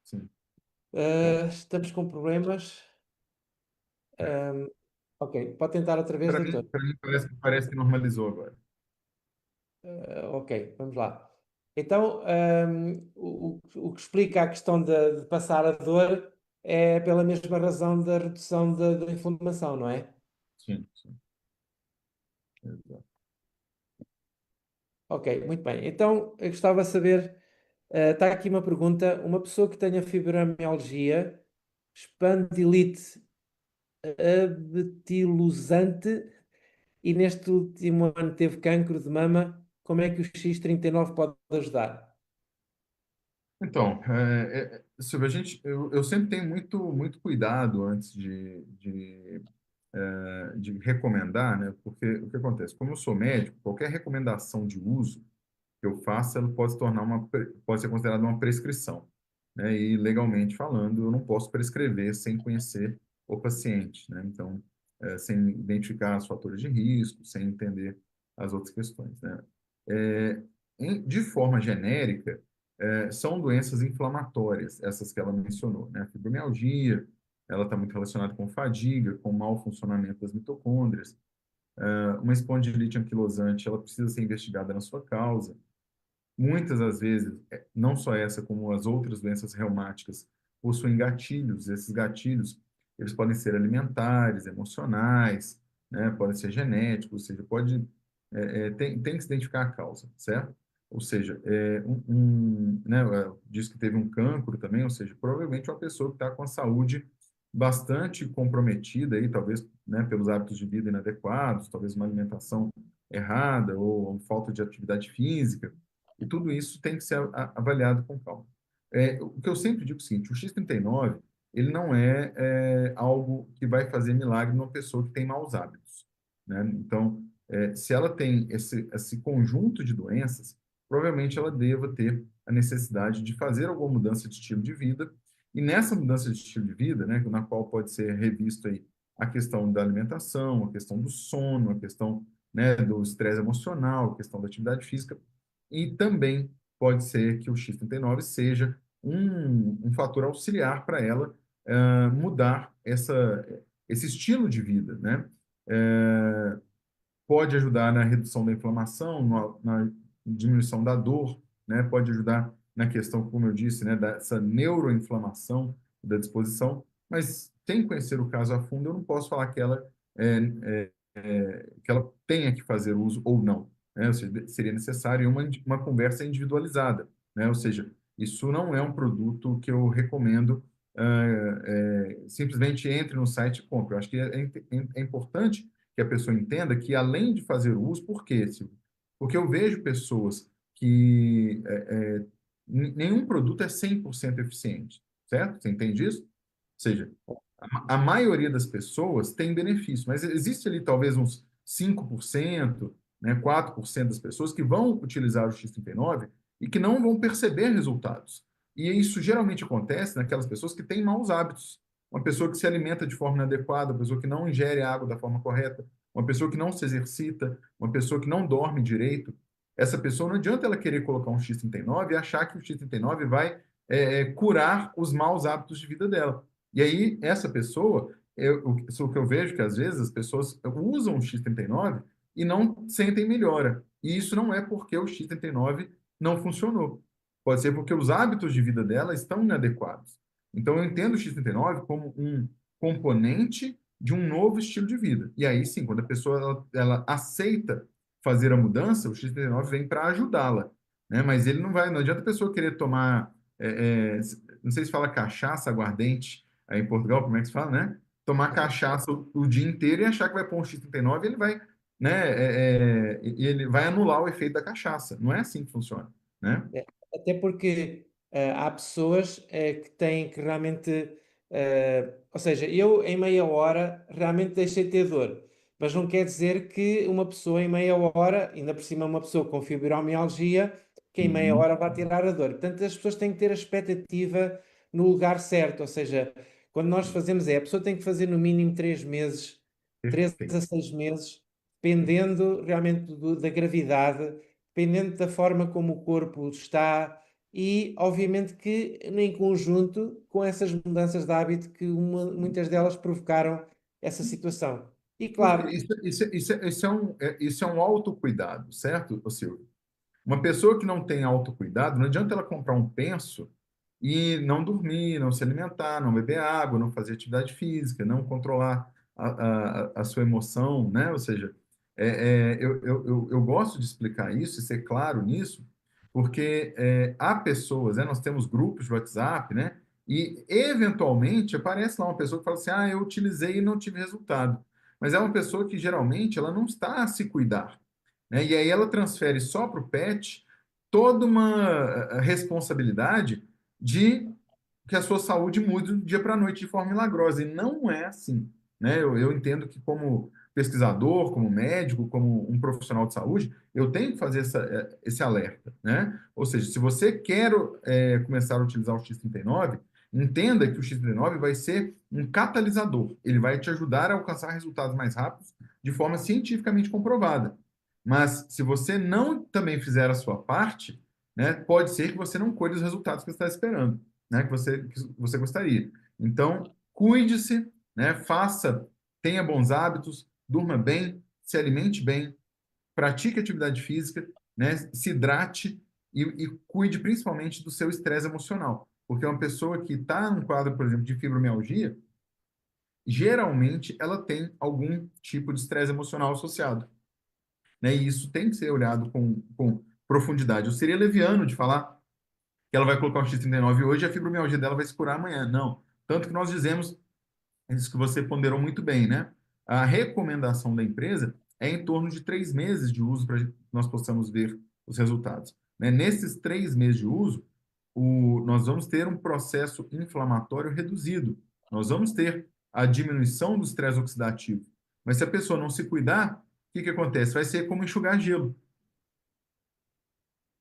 Speaker 2: Sim. Bom,
Speaker 1: Estamos com problemas.
Speaker 2: é.
Speaker 1: Ahm, ok, pode tentar outra vez, doutor.
Speaker 2: Para mim parece que normalizou agora.
Speaker 1: Ok, vamos lá. Então, o que explica a questão de passar a dor é pela mesma razão da redução da inflamação, não é?
Speaker 2: Sim, sim. Exato.
Speaker 1: Ok, muito bem. Então, eu gostava de saber, está aqui uma pergunta, uma pessoa que tenha fibromialgia, espondilite abetilosante e neste último ano teve cancro de mama, como é que o X39 pode ajudar?
Speaker 2: Então, Silvia, eu sempre tenho muito cuidado antes de recomendar, né? Porque o que acontece? Como eu sou médico, qualquer recomendação de uso que eu faça, ela pode se tornar pode ser considerada uma prescrição, né? E legalmente falando, eu não posso prescrever sem conhecer o paciente, né? Então, sem identificar os fatores de risco, sem entender as outras questões, né? É, de forma genérica, são doenças inflamatórias, essas que ela mencionou, né? A fibromialgia, ela está muito relacionada com fadiga, com mau funcionamento das mitocôndrias. Uma espondilite anquilosante, ela precisa ser investigada na sua causa. Muitas das vezes, não só essa, como as outras doenças reumáticas, possuem gatilhos. Esses gatilhos, eles podem ser alimentares, emocionais, né? Podem ser genéticos, ou seja, tem que se identificar a causa, certo? Ou seja, né, diz que teve um cancro também, ou seja, provavelmente é uma pessoa que está com a saúde bastante comprometida aí, talvez, né, pelos hábitos de vida inadequados, talvez uma alimentação errada ou falta de atividade física. E tudo isso tem que ser avaliado com calma. O que eu sempre digo é o seguinte, o X39, ele não é algo que vai fazer milagre numa pessoa que tem maus hábitos, né? Então, se ela tem esse conjunto de doenças, provavelmente ela deva ter a necessidade de fazer alguma mudança de estilo de vida, e nessa mudança de estilo de vida, né, na qual pode ser revisto aí a questão da alimentação, a questão do sono, a questão, né, do estresse emocional, a questão da atividade física, e também pode ser que o X39 seja um fator auxiliar para ela mudar esse estilo de vida, né? Pode ajudar na redução da inflamação, na diminuição da dor, né? Pode ajudar na questão, como eu disse, né, dessa neuroinflamação da disposição, mas sem conhecer o caso a fundo, eu não posso falar que ela tenha que fazer uso ou não, né? Ou seja, seria necessário uma conversa individualizada, né? Ou seja, isso não é um produto que eu recomendo simplesmente entre no site e compre. Eu acho que é importante que a pessoa entenda que, além de fazer uso, por quê, Silvio? Porque eu vejo pessoas que nenhum produto é 100% eficiente, certo? Você entende isso? Ou seja, a maioria das pessoas tem benefício, mas existe ali talvez uns 5%, né, 4% das pessoas que vão utilizar o X39 e que não vão perceber resultados. E isso geralmente acontece naquelas pessoas que têm maus hábitos. Uma pessoa que se alimenta de forma inadequada, uma pessoa que não ingere água da forma correta, uma pessoa que não se exercita, uma pessoa que não dorme direito. Essa pessoa não adianta ela querer colocar um X39 e achar que o X39 vai curar os maus hábitos de vida dela. E aí, essa pessoa, o que eu vejo que às vezes as pessoas usam o X39 e não sentem melhora. E isso não é porque o X39 não funcionou. Pode ser porque os hábitos de vida dela estão inadequados. Então, eu entendo o X39 como um componente de um novo estilo de vida. E aí sim, quando a pessoa ela aceita fazer a mudança, o X39 vem para ajudá-la, né? Mas ele não adianta a pessoa querer tomar, não sei se fala cachaça, aguardente, aí em Portugal, como é que se fala, né? Tomar cachaça o dia inteiro e achar que vai pôr um X39 e ele vai, né? E ele vai anular o efeito da cachaça. Não é assim que funciona, né?
Speaker 1: Até porque há pessoas que têm que realmente. Ou seja, eu em meia hora realmente deixei de ter dor, mas não quer dizer que uma pessoa em meia hora, ainda por cima uma pessoa com fibromialgia, que em meia
Speaker 2: Uhum.
Speaker 1: hora vai tirar a dor. Portanto, as pessoas têm que ter a expectativa no lugar certo. Ou seja, quando nós fazemos a pessoa tem que fazer no mínimo 3 meses, 3 a 6 meses, dependendo realmente da gravidade, dependendo da forma como o corpo está e, obviamente, que em conjunto com essas mudanças de hábito que muitas delas provocaram essa situação. E
Speaker 2: Porque
Speaker 1: claro,
Speaker 2: isso é um autocuidado, certo, ô Silvio? Uma pessoa que não tem autocuidado, não adianta ela comprar um penso e não dormir, não se alimentar, não beber água, não fazer atividade física, não controlar a sua emoção, né? Ou seja, eu gosto de explicar isso e ser claro nisso, porque há pessoas, né? Nós temos grupos de WhatsApp, né? E eventualmente aparece lá uma pessoa que fala assim: ah, eu utilizei e não tive resultado. Mas é uma pessoa que geralmente ela não está a se cuidar, né? E aí ela transfere só para o pet toda uma responsabilidade de que a sua saúde mude do dia para a noite de forma milagrosa. E não é assim, né? Eu entendo que como pesquisador, como médico, como um profissional de saúde, eu tenho que fazer esse alerta, né? Ou seja, se você quer começar a utilizar o X39, entenda que o X39 vai ser um catalisador. Ele vai te ajudar a alcançar resultados mais rápidos de forma cientificamente comprovada. Mas se você não também fizer a sua parte, né, pode ser que você não colhe os resultados que você está esperando, né, que você gostaria. Então, cuide-se, né, tenha bons hábitos, durma bem, se alimente bem, pratique atividade física, né, se hidrate e cuide principalmente do seu estresse emocional. Porque uma pessoa que está num quadro, por exemplo, de fibromialgia, geralmente ela tem algum tipo de estresse emocional associado, né? E isso tem que ser olhado com profundidade. Eu seria leviano de falar que ela vai colocar o X39 hoje e a fibromialgia dela vai se curar amanhã. Não. Tanto que nós dizemos, isso que você ponderou muito bem, né? A recomendação da empresa é em torno de 3 meses de uso para que nós possamos ver os resultados, né? Nesses 3 meses de uso, nós vamos ter um processo inflamatório reduzido. Nós vamos ter a diminuição do estresse oxidativo. Mas se a pessoa não se cuidar, o que que acontece? Vai ser como enxugar gelo.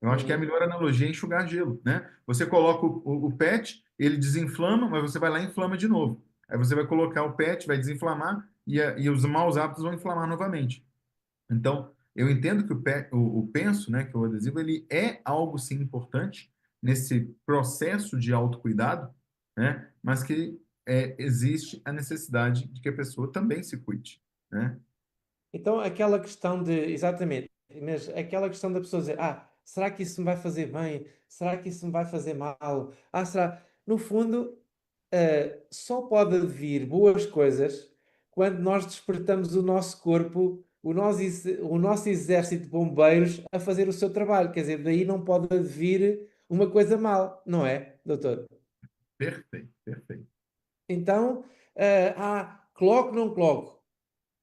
Speaker 2: Eu acho que é a
Speaker 1: uhum.
Speaker 2: melhor analogia é enxugar gelo, né? Você coloca o PET, ele desinflama, mas você vai lá e inflama de novo. Aí você vai colocar o PET, vai desinflamar e os maus hábitos vão inflamar novamente. Então, eu entendo que o penso, né, que é o adesivo, ele é algo sim importante nesse processo de autocuidado, né? Mas que existe a necessidade de que a pessoa também se cuide, né?
Speaker 1: Então, aquela questão de, exatamente, mas aquela questão da pessoa dizer, será que isso me vai fazer bem? Será que isso me vai fazer mal? Será? No fundo, só pode advir boas coisas quando nós despertamos o nosso corpo, o nosso exército de bombeiros a fazer o seu trabalho. Quer dizer, daí não pode advir uma coisa mal, não é, doutor?
Speaker 2: Perfeito, perfeito.
Speaker 1: Então, coloco, não coloco.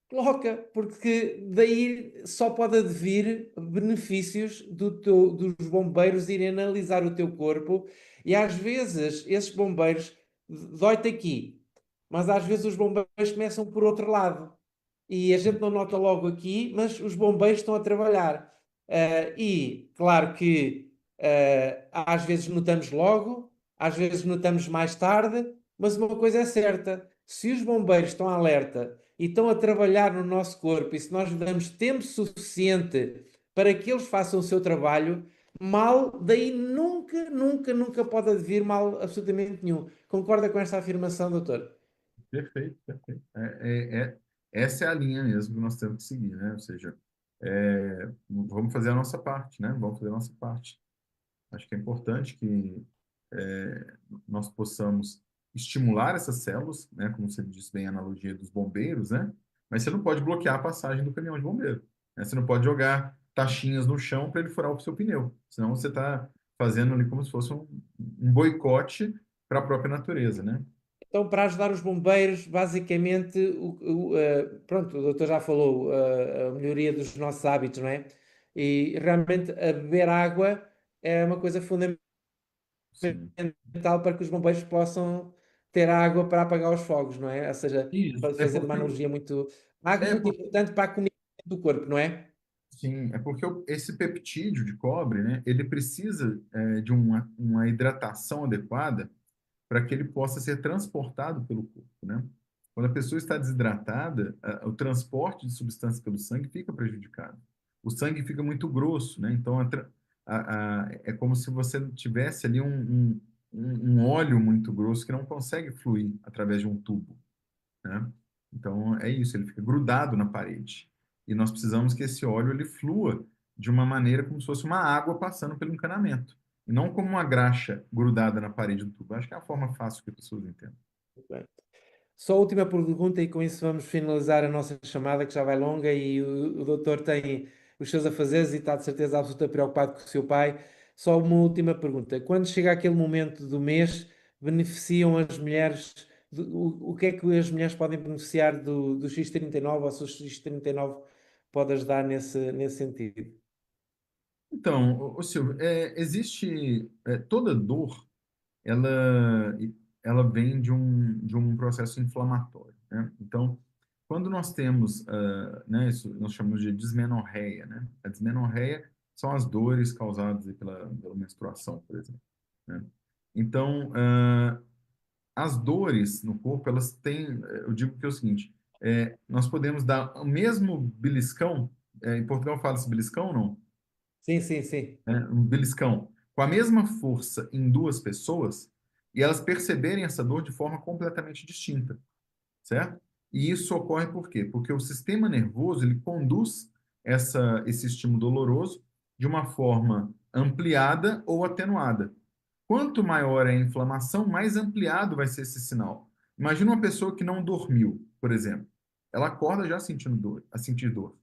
Speaker 1: Coloca, porque daí só pode advir benefícios dos bombeiros irem analisar o teu corpo e às vezes esses bombeiros dói-te aqui, mas às vezes os bombeiros começam por outro lado e a gente não nota logo aqui, mas os bombeiros estão a trabalhar. E claro que às vezes notamos logo, às vezes notamos mais tarde, mas uma coisa é certa: se os bombeiros estão alerta e estão a trabalhar no nosso corpo, e se nós damos tempo suficiente para que eles façam o seu trabalho, mal, daí nunca, nunca, nunca pode advir mal absolutamente nenhum. Concorda com esta afirmação, doutor?
Speaker 2: Perfeito, perfeito. Essa é a linha mesmo que nós temos que seguir, né? Ou seja, vamos fazer a nossa parte, né? Vamos fazer a nossa parte. Acho que é importante que nós possamos estimular essas células, né? Como você disse bem, a analogia dos bombeiros, né? Mas você não pode bloquear a passagem do caminhão de bombeiro, né? Você não pode jogar taxinhas no chão para ele furar o seu pneu. Senão você está fazendo ali como se fosse um boicote para a própria natureza, né?
Speaker 1: Então, para ajudar os bombeiros, basicamente, pronto, o doutor já falou, a melhoria dos nossos hábitos, não é? E realmente a beber água é uma coisa fundamental
Speaker 2: Sim.
Speaker 1: para que os bombeiros possam ter água para apagar os fogos, não é? Ou seja,
Speaker 2: Isso.
Speaker 1: fazendo uma analogia muito. A água é muito importante para a comunicação do corpo, não é?
Speaker 2: Sim, é porque esse peptídeo de cobre, né, ele precisa de uma hidratação adequada para que ele possa ser transportado pelo corpo, né? Quando a pessoa está desidratada, o transporte de substâncias pelo sangue fica prejudicado. O sangue fica muito grosso, né? Então, é como se você tivesse ali um óleo muito grosso que não consegue fluir através de um tubo, né? Então, é isso, ele fica grudado na parede. E nós precisamos que esse óleo ele flua de uma maneira como se fosse uma água passando pelo encanamento, e não como uma graxa grudada na parede do tubo. Acho que é a forma fácil que as pessoas entendem.
Speaker 1: Bem. Só a última pergunta e com isso vamos finalizar a nossa chamada que já vai longa e o doutor tem os seus afazeres e está de certeza absoluta preocupado com o seu pai. Só uma última pergunta. Quando chega aquele momento do mês, beneficiam as mulheres, o que é que as mulheres podem beneficiar do X39 ou se o X39 pode ajudar nesse sentido?
Speaker 2: Então, Silvio, existe toda dor, ela, ela vem de um processo inflamatório, né? Então, quando nós temos, né, isso nós chamamos de dismenorreia, né? A dismenorreia são as dores causadas aí pela menstruação, por exemplo, né? Então, as dores no corpo, elas têm, eu digo que é o seguinte, nós podemos dar o mesmo beliscão, em Portugal fala-se beliscão ou não?
Speaker 1: Sim, sim, sim.
Speaker 2: Né? Um beliscão, com a mesma força em duas pessoas, e elas perceberem essa dor de forma completamente distinta, certo? E isso ocorre por quê? Porque o sistema nervoso, ele conduz esse estímulo doloroso de uma forma ampliada ou atenuada. Quanto maior é a inflamação, mais ampliado vai ser esse sinal. Imagina uma pessoa que não dormiu, por exemplo. Ela acorda já sentindo dor, a sentir dor,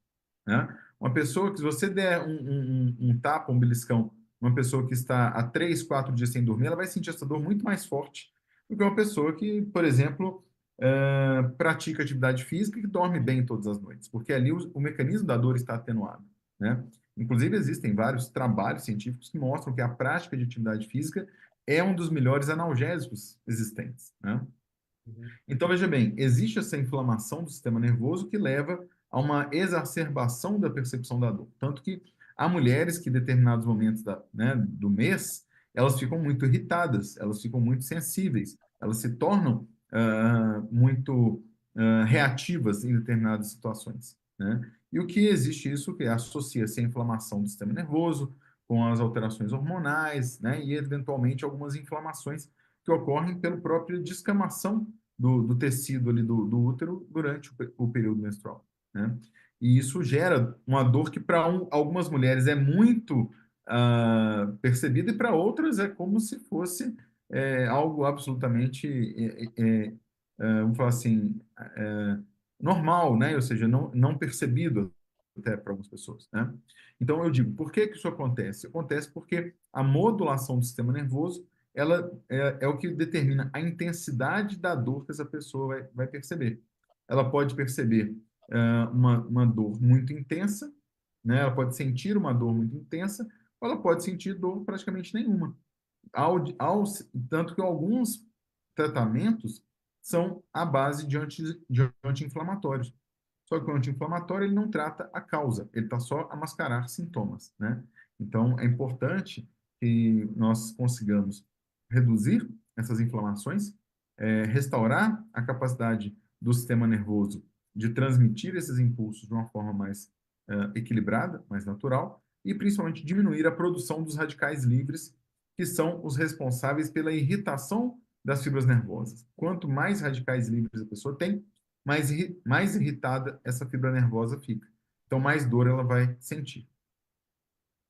Speaker 2: né? Uma pessoa que, se você der um tapa, um beliscão, uma pessoa que está há 3, 4 dias sem dormir, ela vai sentir essa dor muito mais forte do que uma pessoa que, por exemplo, pratica atividade física e que dorme bem todas as noites, porque ali o mecanismo da dor está atenuado, né? Inclusive, existem vários trabalhos científicos que mostram que a prática de atividade física é um dos melhores analgésicos existentes, né?
Speaker 1: Uhum.
Speaker 2: Então, veja bem, existe essa inflamação do sistema nervoso que leva a uma exacerbação da percepção da dor. Tanto que há mulheres que, em determinados momentos né, do mês, elas ficam muito irritadas, elas ficam muito sensíveis, elas se tornam muito reativas em determinadas situações, né? E o que existe isso que associa-se à inflamação do sistema nervoso com as alterações hormonais, né? E eventualmente algumas inflamações que ocorrem pela própria descamação do tecido ali do útero durante o período menstrual, né? E isso gera uma dor que para algumas mulheres é muito percebida e para outras é como se fosse é algo absolutamente, vamos falar assim, normal, né? Ou seja, não percebido até para algumas pessoas, né? Então eu digo, por que que isso acontece? Acontece porque a modulação do sistema nervoso, ela é o que determina a intensidade da dor que essa pessoa vai perceber. Ela pode perceber uma dor muito intensa, né? Ela pode sentir uma dor muito intensa, ou ela pode sentir dor praticamente nenhuma. Tanto que alguns tratamentos são à base de anti-inflamatórios. Só que o anti-inflamatório ele não trata a causa, ele está só a mascarar sintomas, né? Então, é importante que nós consigamos reduzir essas inflamações, restaurar a capacidade do sistema nervoso de transmitir esses impulsos de uma forma mais equilibrada, mais natural, e principalmente diminuir a produção dos radicais livres, que são os responsáveis pela irritação das fibras nervosas. Quanto mais radicais livres a pessoa tem, mais irritada essa fibra nervosa fica. Então, mais dor ela vai sentir.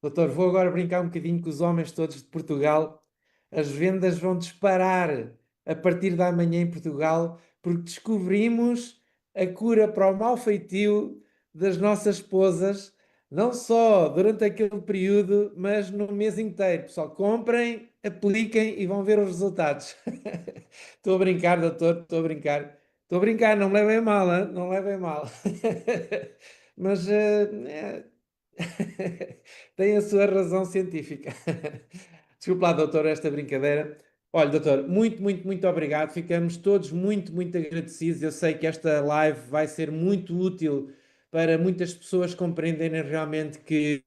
Speaker 1: Doutor, vou agora brincar um bocadinho com os homens todos de Portugal. As vendas vão disparar a partir da manhã em Portugal, porque descobrimos a cura para o mau feitio das nossas esposas, não só durante aquele período, mas no mês inteiro. Pessoal, comprem, apliquem e vão ver os resultados. Estou a brincar, doutor, estou a brincar. Estou a brincar, não me levem a mal, hein? Não me levem a mal. Mas tem a sua razão científica. Desculpe lá, doutor, esta brincadeira. Olha, doutor, muito, muito, muito obrigado. Ficamos todos muito, muito agradecidos. Eu sei que esta live vai ser muito útil para muitas pessoas compreenderem realmente que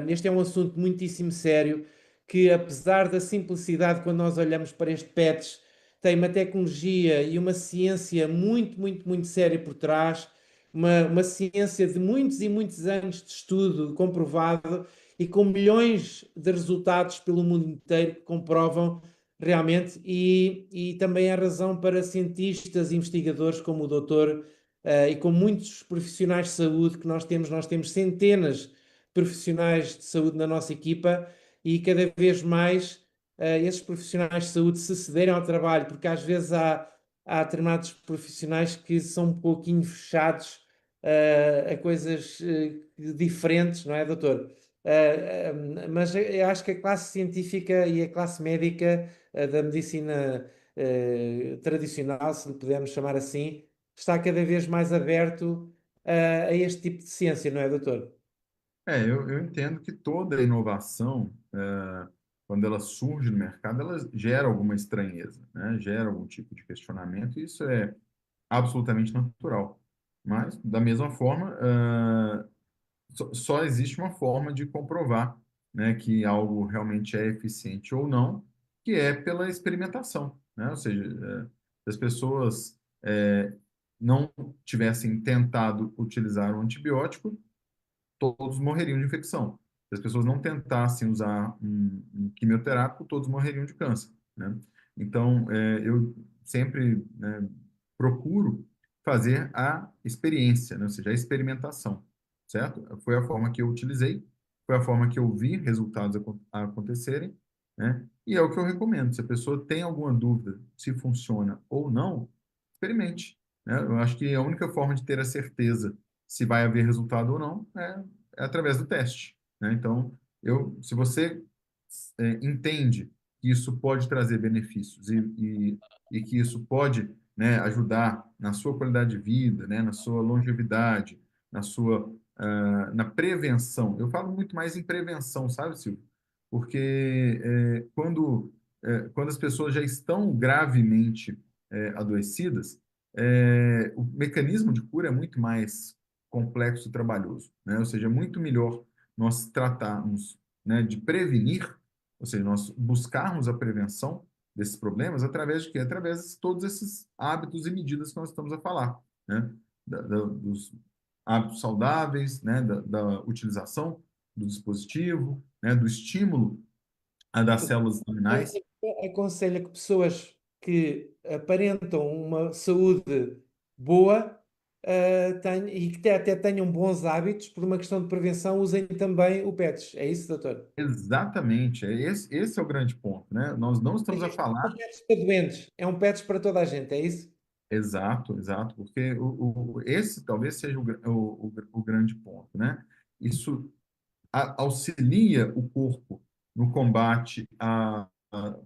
Speaker 1: este é um assunto muitíssimo sério, que apesar da simplicidade, quando nós olhamos para este PETS, tem uma tecnologia e uma ciência muito, muito, muito séria por trás, uma ciência de muitos e muitos anos de estudo comprovado e com milhões de resultados pelo mundo inteiro que comprovam realmente, e também a razão para cientistas e investigadores como o doutor e com muitos profissionais de saúde que nós temos centenas de profissionais de saúde na nossa equipa e cada vez mais esses profissionais de saúde se cederem ao trabalho, porque às vezes há determinados profissionais que são um pouquinho fechados a coisas diferentes, não é, doutor? Mas eu acho que a classe científica e a classe médica da medicina tradicional, se lhe pudermos chamar assim, está cada vez mais aberto a este tipo de ciência, não é, doutor?
Speaker 2: Eu entendo que toda inovação, quando ela surge no mercado, ela gera alguma estranheza, né? Gera algum tipo de questionamento, e isso é absolutamente natural. Mas, da mesma forma, só existe uma forma de comprovar, né, que algo realmente é eficiente ou não, que é pela experimentação, né? Ou seja, se as pessoas não tivessem tentado utilizar o antibiótico, todos morreriam de infecção. Se as pessoas não tentassem usar um quimioterápico, todos morreriam de câncer, né? Então, eu sempre, né, procuro fazer a experiência, né? Ou seja, a experimentação, certo? Foi a forma que eu utilizei, foi a forma que eu vi resultados acontecerem, né? E é o que eu recomendo. Se a pessoa tem alguma dúvida se funciona ou não, experimente, né? Eu acho que a única forma de ter a certeza se vai haver resultado ou não é através do teste, né? Então, se você entende que isso pode trazer benefícios e que isso pode, né, ajudar na sua qualidade de vida, né, na sua longevidade, na prevenção. Eu falo muito mais em prevenção, sabe, Silvio? Porque quando as pessoas já estão gravemente adoecidas, o mecanismo de cura é muito mais complexo e trabalhoso, né? Ou seja, é muito melhor nós tratarmos, né, de prevenir, ou seja, nós buscarmos a prevenção desses problemas através de quê? Através de todos esses hábitos e medidas que nós estamos a falar, né? Dos hábitos saudáveis, né? Da utilização do dispositivo, né? Do estímulo das células
Speaker 1: Então,
Speaker 2: abdominais.
Speaker 1: aconselha que pessoas que aparentam uma saúde boa e que até tenham bons hábitos, por uma questão de prevenção, usem também o PETS. É isso, doutor?
Speaker 2: Exatamente, esse é o grande ponto, né? Nós não
Speaker 1: Ou
Speaker 2: estamos a
Speaker 1: seja, isto não é
Speaker 2: falar.
Speaker 1: um PETS para doentes, é um PETS para toda a gente, é isso?
Speaker 2: Exato, exato, porque esse talvez seja o grande ponto, né? Isso auxilia o corpo no combate a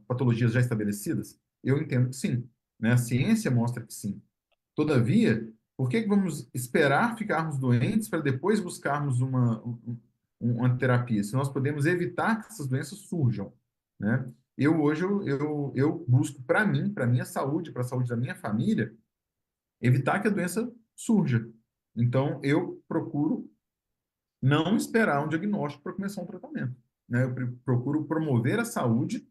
Speaker 2: patologias já estabelecidas? Eu entendo que sim, né? A ciência mostra que sim. Todavia, por que que vamos esperar ficarmos doentes para depois buscarmos uma terapia? Se nós podemos evitar que essas doenças surjam, né? Eu busco para minha saúde, para a saúde da minha família, evitar que a doença surja. Então, eu procuro não esperar um diagnóstico para começar um tratamento, né? Eu procuro promover a saúde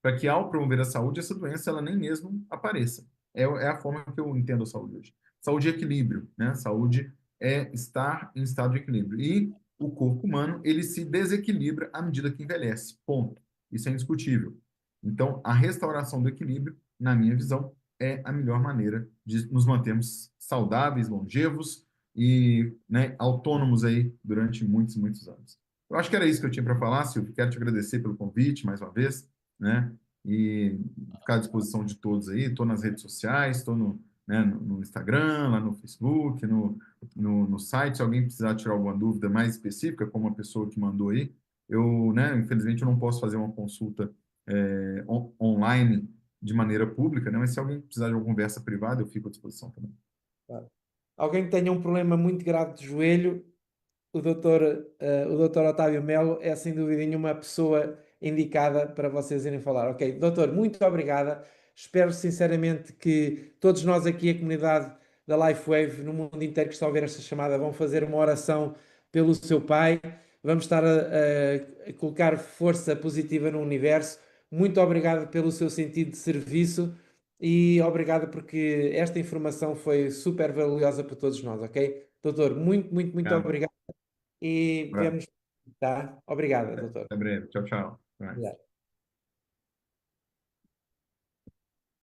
Speaker 2: para que, ao promover a saúde, essa doença ela nem mesmo apareça. É a forma que eu entendo a saúde hoje. Saúde é equilíbrio, né? Saúde é estar em estado de equilíbrio. E o corpo humano, ele se desequilibra à medida que envelhece. Ponto. Isso é indiscutível. Então, a restauração do equilíbrio, na minha visão, é a melhor maneira de nos mantermos saudáveis, longevos e, né, autônomos aí durante muitos, muitos anos. Eu acho que era isso que eu tinha para falar, Silvio. Quero te agradecer pelo convite mais uma vez, né? E ficar à disposição de todos aí. Estou nas redes sociais, estou no Instagram, lá no Facebook, no site. Se alguém precisar tirar alguma dúvida mais específica, como a pessoa que mandou aí, né, infelizmente, eu não posso fazer uma consulta online de maneira pública, né? Mas se alguém precisar de uma conversa privada, eu fico à disposição também.
Speaker 1: Claro. Alguém que tenha um problema muito grave de joelho, o doutor Otávio Melo é sem dúvida nenhuma a pessoa indicada para vocês irem falar. Ok, doutor, muito obrigada. Espero sinceramente que todos nós aqui, a comunidade da LifeWave, no mundo inteiro que está a ouvir esta chamada, vão fazer uma oração pelo seu pai. Vamos estar a colocar força positiva no universo. Muito obrigado pelo seu sentido de serviço e obrigado porque esta informação foi super valiosa para todos nós, ok? Doutor, muito, muito, muito
Speaker 2: Obrigado.
Speaker 1: obrigado e
Speaker 2: Um abraço.
Speaker 1: vemos, tá? Obrigado, doutor.
Speaker 2: Até breve. Tchau, tchau. Até mais.
Speaker 1: Obrigado.